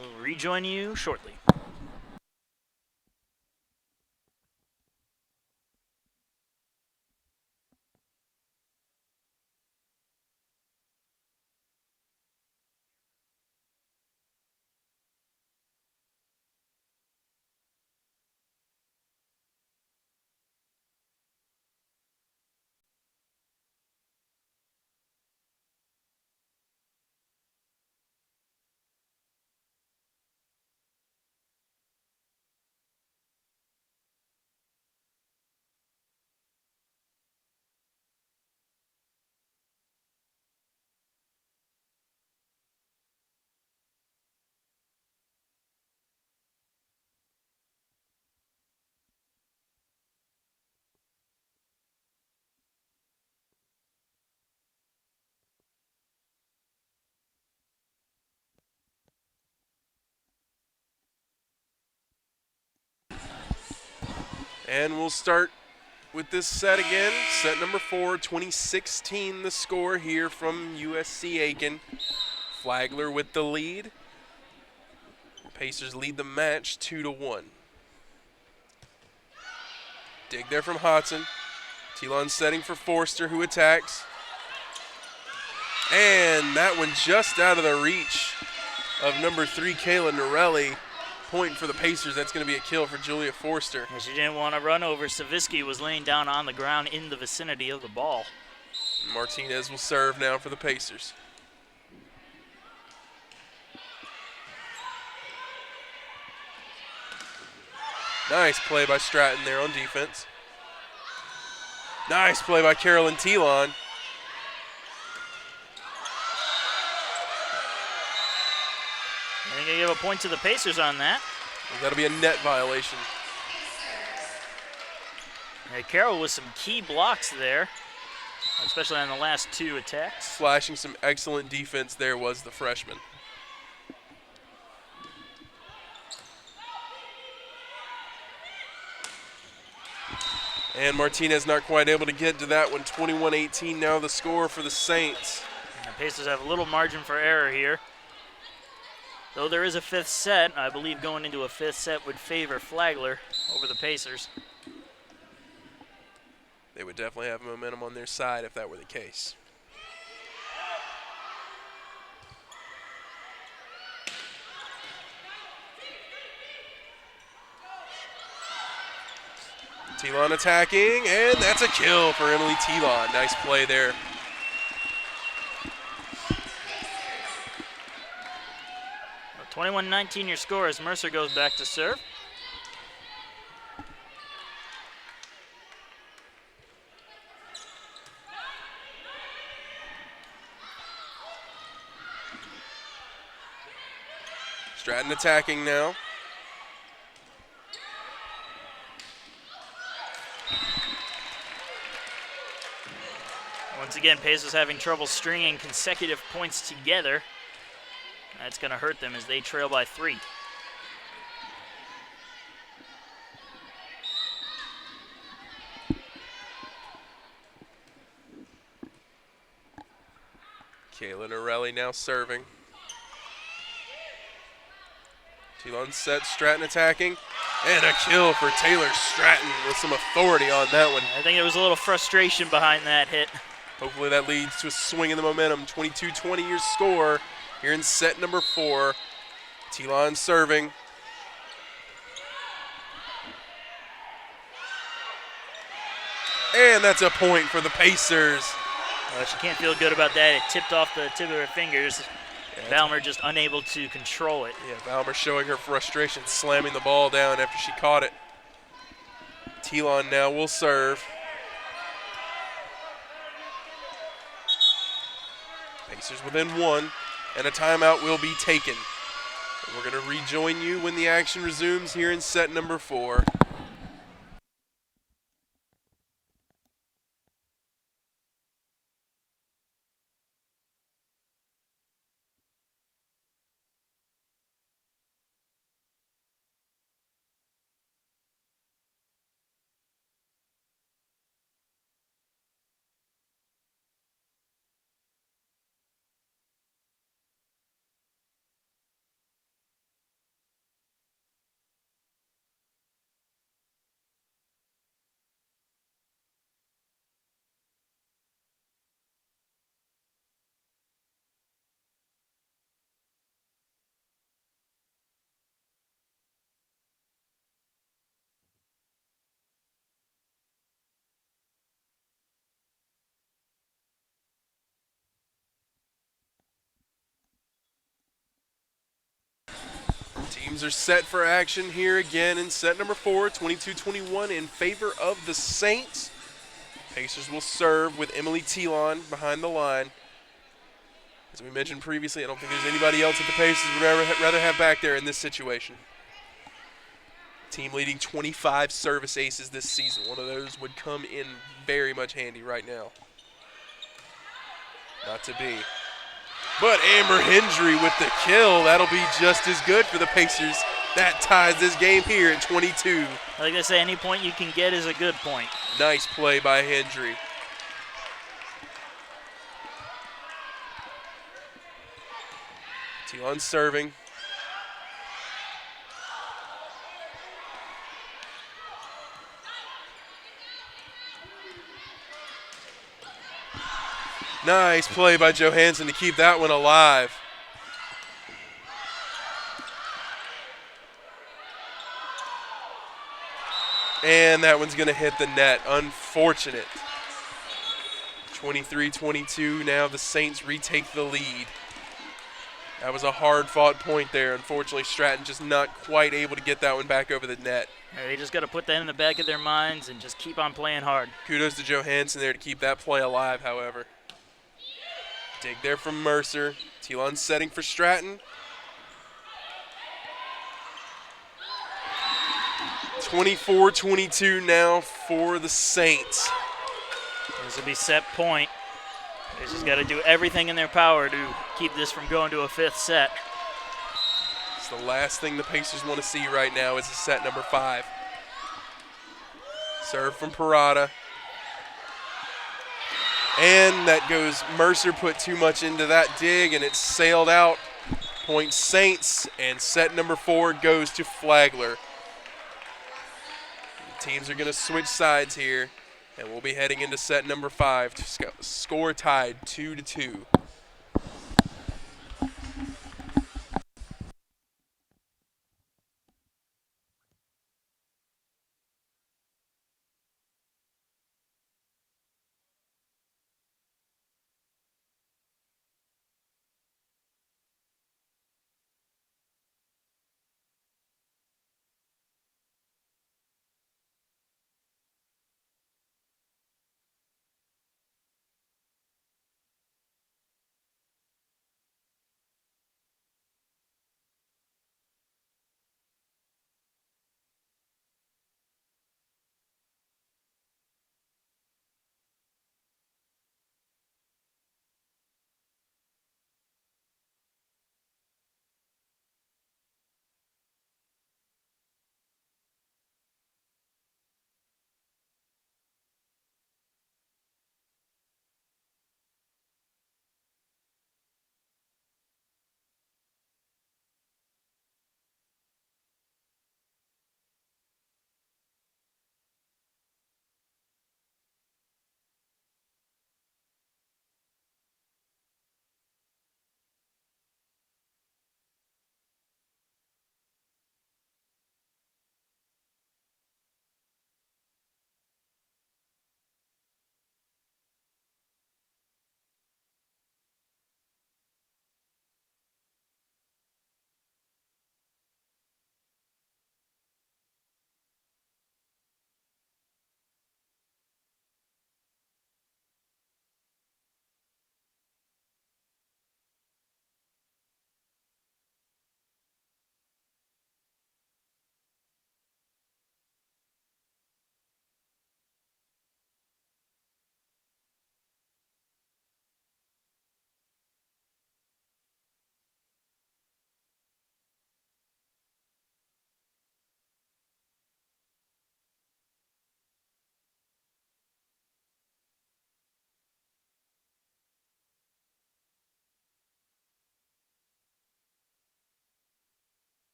We'll rejoin you shortly. And we'll start with this set again. Set number 4, 2016 the score here from USC Aiken. Flagler with the lead. Pacers lead the match 2-1. Dig there from Hodson. Telon setting for Forster, who attacks. And that one just out of the reach of number 3, Kayla Norelli. Point for the Pacers. That's going to be a kill for Julia Forster. And she didn't want to run over. Savitsky was laying down on the ground in the vicinity of the ball. Martinez will serve now for the Pacers. Nice play by Stratton there on defense. Nice play by Carolyn Telon. I think I give a point to the Pacers on that. That'll be a net violation. Yeah, Carroll with some key blocks there, especially on the last 2 attacks. Flashing some excellent defense there was the freshman. And Martinez not quite able to get to that one. 21-18 now the score for the Saints. And the Pacers have a little margin for error here. Though there is a fifth set, I believe going into a fifth set would favor Flagler over the Pacers. They would definitely have momentum on their side if that were the case. Telon attacking, and that's a kill for Emily Telon. Nice play there. Well, 21-19 your score as Mercer goes back to serve. Stratton attacking now. Once again, Pacers having trouble stringing consecutive points together. That's going to hurt them as they trail by 3. Kayla Norelli now serving. Telon set, Stratton attacking, and a kill for Taylor Stratton with some authority on that one. I think there was a little frustration behind that hit. Hopefully that leads to a swing in the momentum. 22-20 your score here in set number 4. Telon serving. And that's a point for the Pacers. She can't feel good about that. It tipped off the tip of her fingers. Valmer just unable to control it. Yeah, Valmer showing her frustration, slamming the ball down after she caught it. Telon now will serve. Pacers within 1, and a timeout will be taken. And we're going to rejoin you when the action resumes here in set number 4. Teams are set for action here again in set number 4, 22-21 in favor of the Saints. Pacers will serve with Emily Telon behind the line. As we mentioned previously, I don't think there's anybody else that the Pacers would rather have back there in this situation. Team leading 25 service aces this season. One of those would come in very much handy right now. Not to be. But Amber Hendry with the kill. That'll be just as good for the Pacers. That ties this game here at 22. Like I say, any point you can get is a good point. Nice play by Hendry. Telon serving. Nice play by Johansson to keep that one alive. And that one's going to hit the net. Unfortunate. 23-22. Now the Saints retake the lead. That was a hard-fought point there. Unfortunately, Stratton just not quite able to get that one back over the net. They just got to put that in the back of their minds and just keep on playing hard. Kudos to Johansson there to keep that play alive, however. Dig there from Mercer. Telon setting for Stratton. 24-22 now for the Saints. This will be set point. They just got to do everything in their power to keep this from going to a fifth set. It's the last thing the Pacers want to see right now is set number 5. Serve from Parada. And that goes, Mercer put too much into that dig and it sailed out. Point Saints, and set number 4 goes to Flagler. The teams are going to switch sides here, and we'll be heading into set number 5 to score tied 2-2.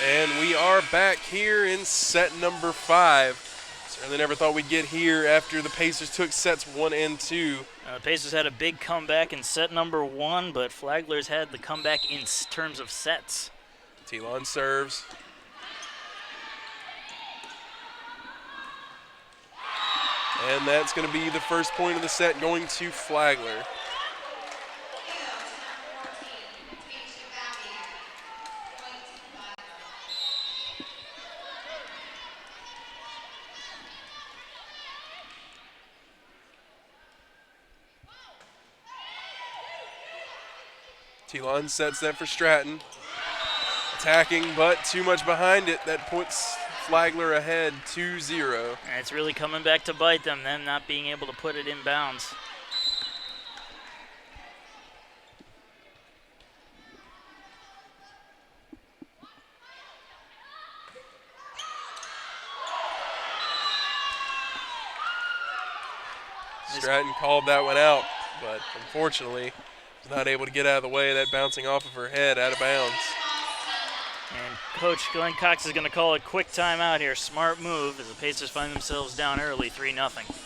And we are back here in set number 5. Certainly never thought we'd get here after the Pacers took sets 1 and 2. The Pacers had a big comeback in set number 1, but Flagler's had the comeback in terms of sets. Telon serves. And that's going to be the first point of the set going to Flagler. Telon sets that for Stratton. Attacking, but too much behind it. That puts Flagler ahead 2-0. And it's really coming back to bite them not being able to put it in bounds. Stratton called that one out, but unfortunately was not able to get out of the way of that bouncing off of her head out of bounds. And Coach Glenn Cox is going to call a quick timeout here. Smart move as the Pacers find themselves down early, 3-0.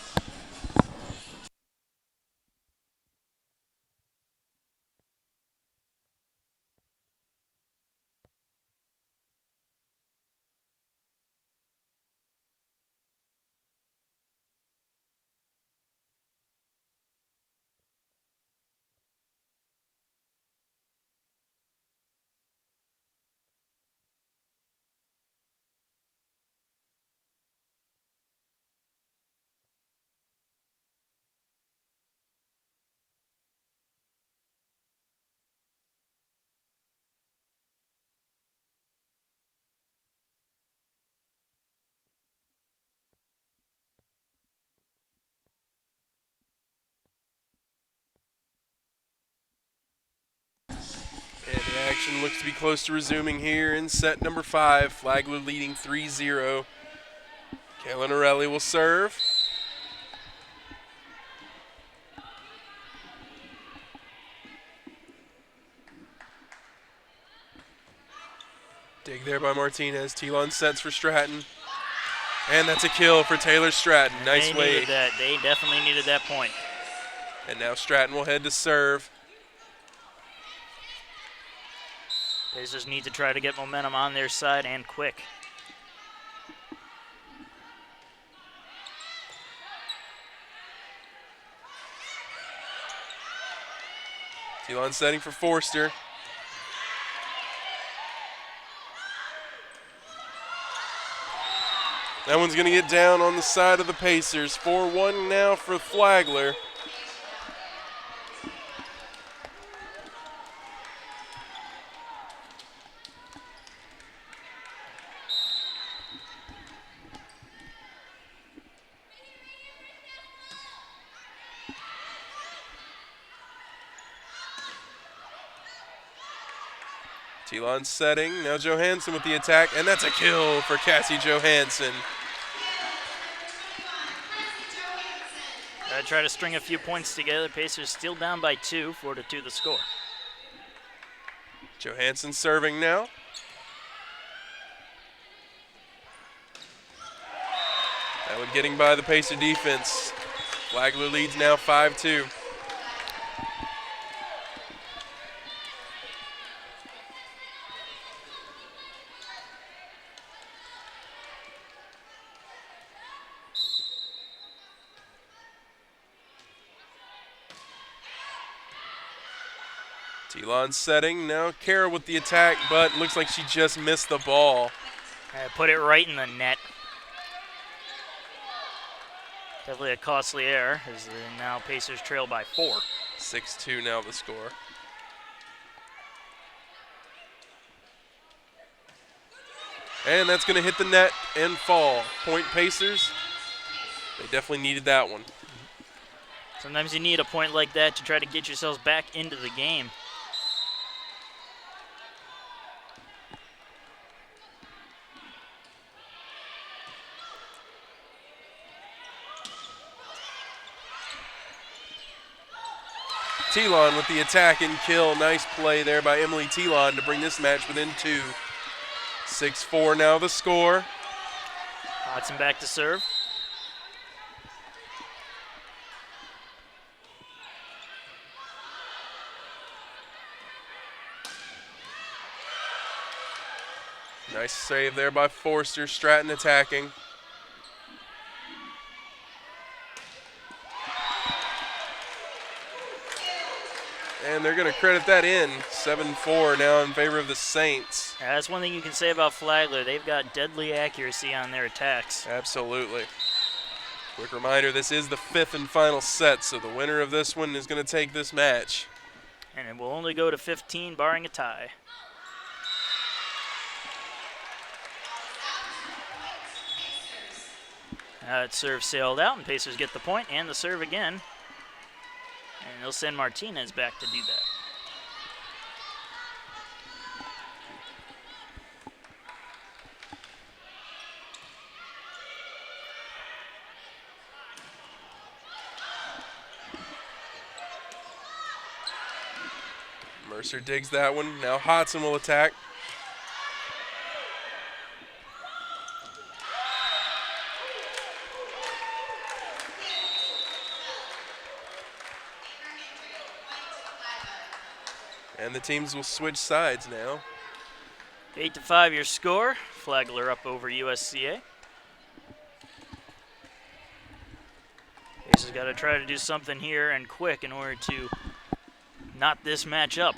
And the action looks to be close to resuming here in set number 5. Flagler leading 3-0. Calinarelli will serve. Dig there by Martinez. Telon sets for Stratton. And that's a kill for Taylor Stratton. Nice They way. needed that. They definitely needed that point. And now Stratton will head to serve. Pacers need to try to get momentum on their side and quick. Telon setting for Forster. That one's going to get down on the side of the Pacers. 4-1 now for Flagler. Telon setting. Now Johansson with the attack. And that's a kill for Cassie Johansson. Try to string a few points together. Pacers still down by 2, 4-2 the score. Johansson serving now. That one getting by the Pacer defense. Flagler leads now 5-2. Telon setting. Now Kara with the attack, but looks like she just missed the ball. Put it right in the net. Definitely a costly error as now Pacers trail by 4. 6-2 now the score. And that's going to hit the net and fall. Point Pacers. They definitely needed that one. Sometimes you need a point like that to try to get yourselves back into the game. Telon with the attack and kill. Nice play there by Emily Telon to bring this match within 2. 6-4 now the score. Hodson back to serve. Nice save there by Forster. Stratton attacking. And they're going to credit that in. 7-4 now in favor of the Saints. Yeah, that's one thing you can say about Flagler. They've got deadly accuracy on their attacks. Absolutely. Quick reminder, this is the 5th and final set, so the winner of this one is going to take this match. And it will only go to 15, barring a tie. That serve sailed out, and Pacers get the point and the serve again. And they'll send Martinez back to do that. Mercer digs that one. Now Hodson will attack. And the teams will switch sides now. 8-5 your score. Flagler up over USCA. Pacers got to try to do something here and quick in order to knot this match up.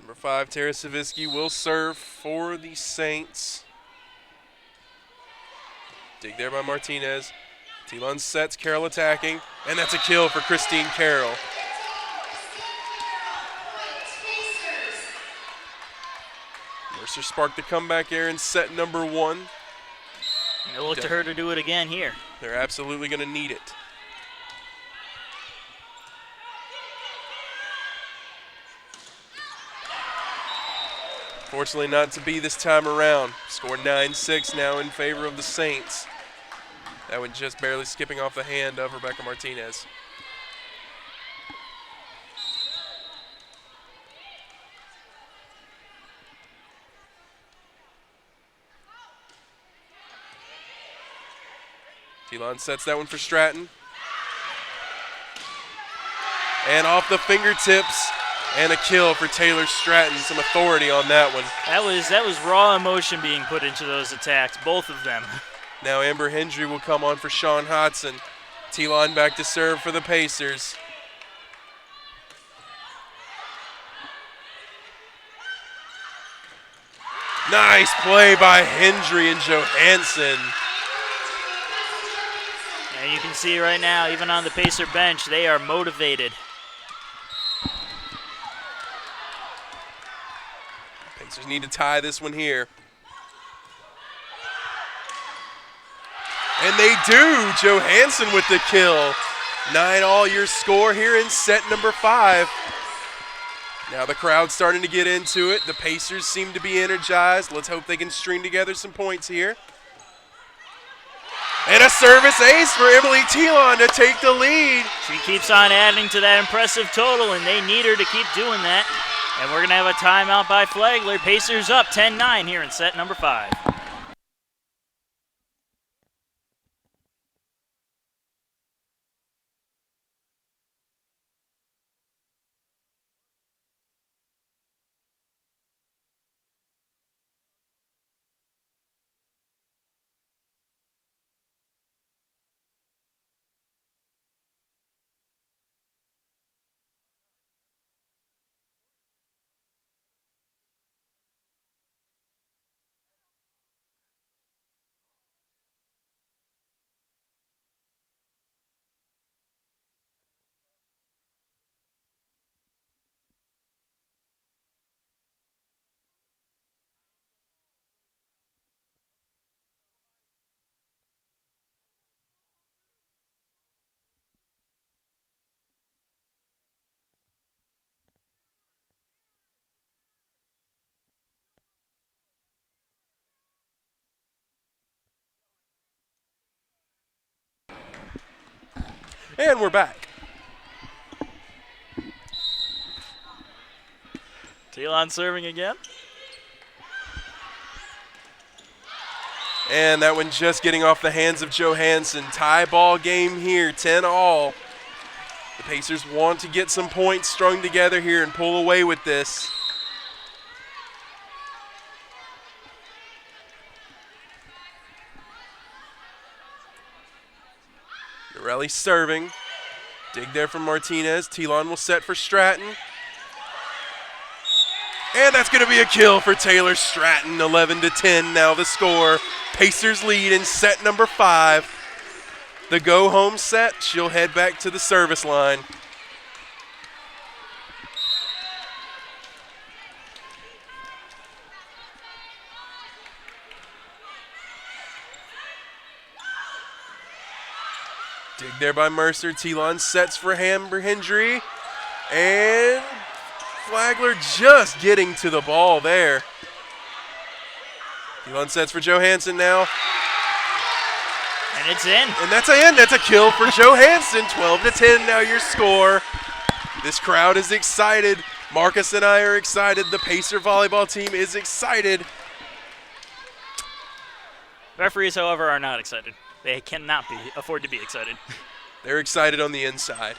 Number 5, Tara Savitsky will serve for the Saints. Dig there by Martinez. Telon sets, Carroll attacking, and that's a kill for Christine Carroll. Mercer sparked the comeback here in set number 1. They'll look to her to do it again here. They're absolutely going to need it. Fortunately not to be this time around. Score 9-6 now in favor of the Saints. That one just barely skipping off the hand of Rebecca Martinez. Telon sets that one for Stratton. And off the fingertips, and a kill for Taylor Stratton. Some authority on that one. That was raw emotion being put into those attacks, both of them. Now Amber Hendry will come on for Sean Hodson. Telon back to serve for the Pacers. Nice play by Hendry and Johansson. And you can see right now, even on the Pacer bench, they are motivated. Pacers need to tie this one here. And they do. Johansson with the kill. 9-all your score here in set number 5. Now the crowd's starting to get into it. The Pacers seem to be energized. Let's hope they can string together some points here. And a service ace for Emily Telon to take the lead. She keeps on adding to that impressive total, and they need her to keep doing that. And we're going to have a timeout by Flagler. Pacers up 10-9 here in set number 5. And we're back. Telon serving again. And that one just getting off the hands of Johansson. Tie ball game here, 10-all. The Pacers want to get some points strung together here and pull away with this. Norelli serving. Dig there from Martinez. Telon will set for Stratton. And that's going to be a kill for Taylor Stratton. 11-10 now the score. Pacers lead in set number 5. The go-home set. She'll head back to the service line. Dig there by Mercer. Telon sets for Amber Hendry. And Flagler just getting to the ball there. Telon sets for Johansson now. And it's in. And that's in. That's a kill for Johansson. 12-10 now your score. This crowd is excited. Marcus and I are excited. The Pacer volleyball team is excited. Referees, however, are not excited. They cannot afford to be excited. They're excited on the inside.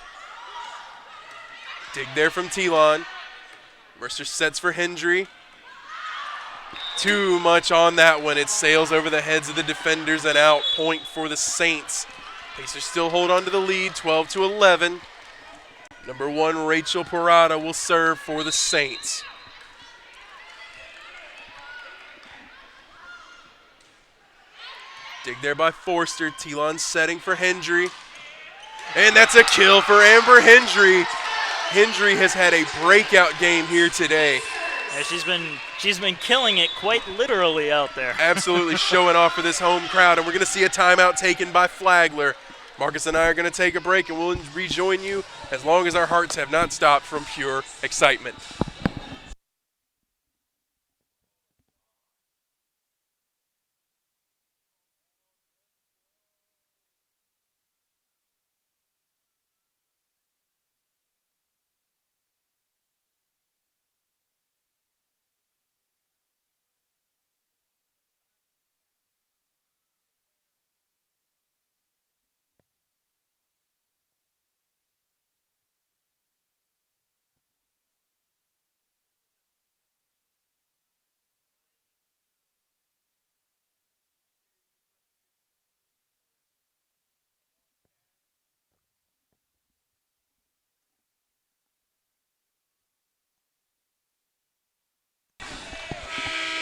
Dig there from Telon. Mercer sets for Hendry. Too much on that one. It sails over the heads of the defenders and out. Point for the Saints. Pacers still hold on to the lead, 12-11. Number 1, Rachel Parada will serve for the Saints. Dig there by Forster. Telon setting for Hendry. And that's a kill for Amber Hendry. Hendry has had a breakout game here today. Yeah, she's been killing it quite literally out there. Absolutely showing off for this home crowd, and we're going to see a timeout taken by Flagler. Marcus and I are going to take a break, and we'll rejoin you as long as our hearts have not stopped from pure excitement.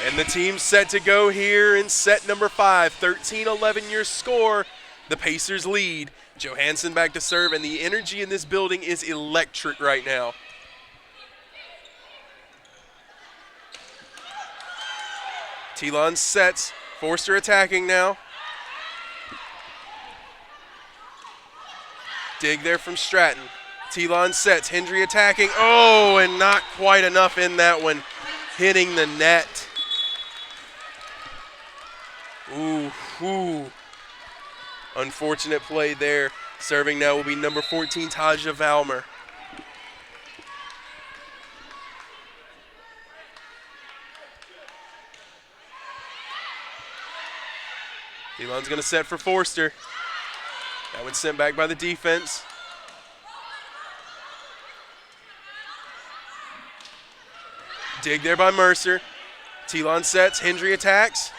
And the team's set to go here in set number 5. 13-11 your score. The Pacers lead. Johansson back to serve, and the energy in this building is electric right now. Telon sets. Forster attacking now. Dig there from Stratton. Telon sets. Hendry attacking. Oh, and not quite enough in that one. Hitting the net. Ooh. Unfortunate play there. Serving now will be number 14, Taja Valmer. Elon's going to set for Forster. That one sent back by the defense. Dig there by Mercer. Telon sets. Hendry attacks.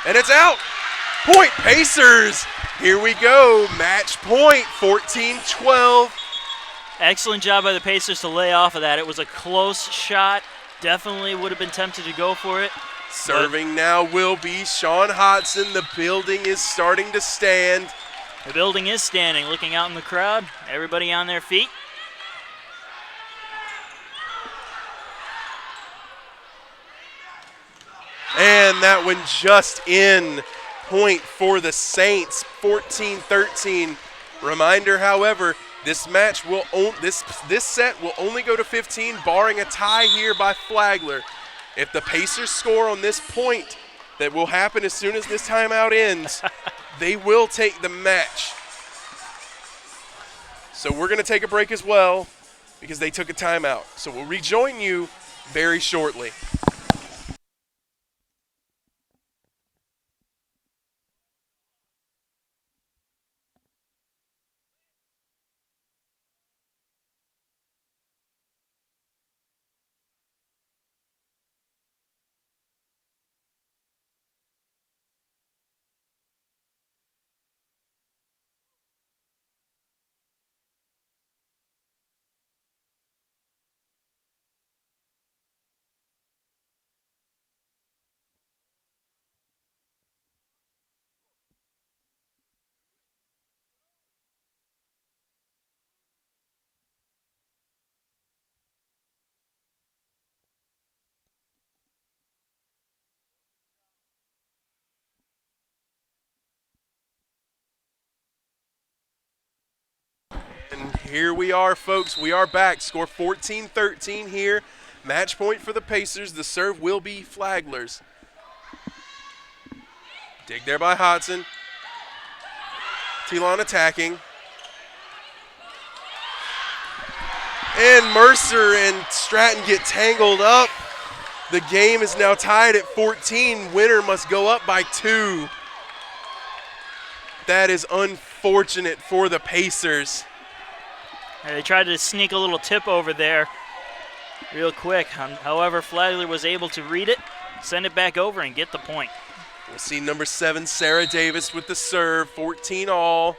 And it's out. Point Pacers. Here we go. Match point, 14-12. Excellent job by the Pacers to lay off of that. It was a close shot. Definitely would have been tempted to go for it. Serving now will be Sean Hodson. The building is starting to stand. The building is standing, looking out in the crowd. Everybody on their feet. And that one just in. Point for the Saints, 14-13. Reminder, however, this set will only go to 15, barring a tie here by Flagler. If the Pacers score on this point, that will happen as soon as this timeout ends, they will take the match. So we're going to take a break as well because they took a timeout. So we'll rejoin you very shortly. And here we are, folks. We are back. Score 14-13 here. Match point for the Pacers. The serve will be Flagler's. Dig there by Hodson. Telon attacking. And Mercer and Stratton get tangled up. The game is now tied at 14. Winner must go up by 2. That is unfortunate for the Pacers. And they tried to sneak a little tip over there real quick. However, Flagler was able to read it, send it back over, and get the point. We'll see number 7, Sarah Davis with the serve, 14 all.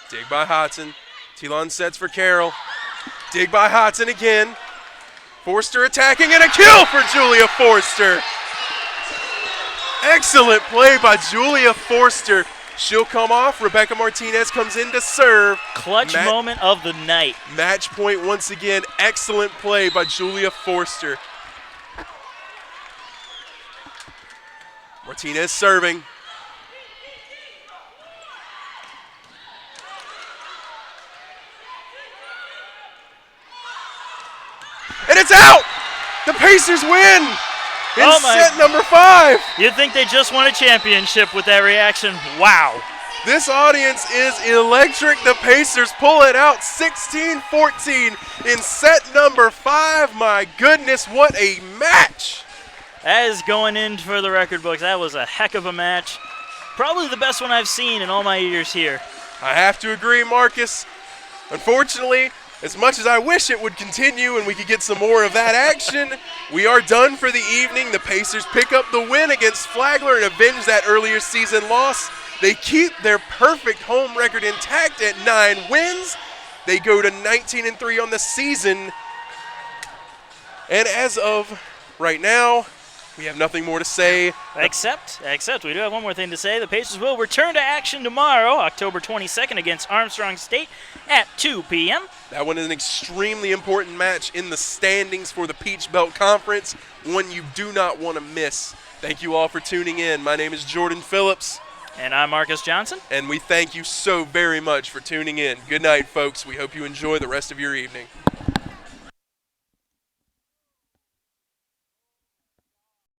Dig by Hodson. Telon sets for Carroll. Dig by Hodson again. Forster attacking, and a kill for Julia Forster. Excellent play by Julia Forster. She'll come off. Rebecca Martinez comes in to serve. Clutch moment of the night. Match point once again. Excellent play by Julia Forster. Martinez serving. And it's out! The Pacers win in set number 5. You'd think they just won a championship with that reaction. Wow. This audience is electric. The Pacers pull it out 16-14 in set number 5. My goodness, what a match. That is going in for the record books. That was a heck of a match. Probably the best one I've seen in all my years here. I have to agree, Marcus. Unfortunately, as much as I wish it would continue and we could get some more of that action, we are done for the evening. The Pacers pick up the win against Flagler and avenge that earlier season loss. They keep their perfect home record intact at 9 wins. They go to 19-3 on the season. And as of right now, we have nothing more to say. Except we do have one more thing to say. The Pacers will return to action tomorrow, October 22nd, against Armstrong State at 2 p.m. That one is an extremely important match in the standings for the Peach Belt Conference, one you do not want to miss. Thank you all for tuning in. My name is Jordan Phillips. And I'm Marcus Johnson. And we thank you so very much for tuning in. Good night, folks. We hope you enjoy the rest of your evening.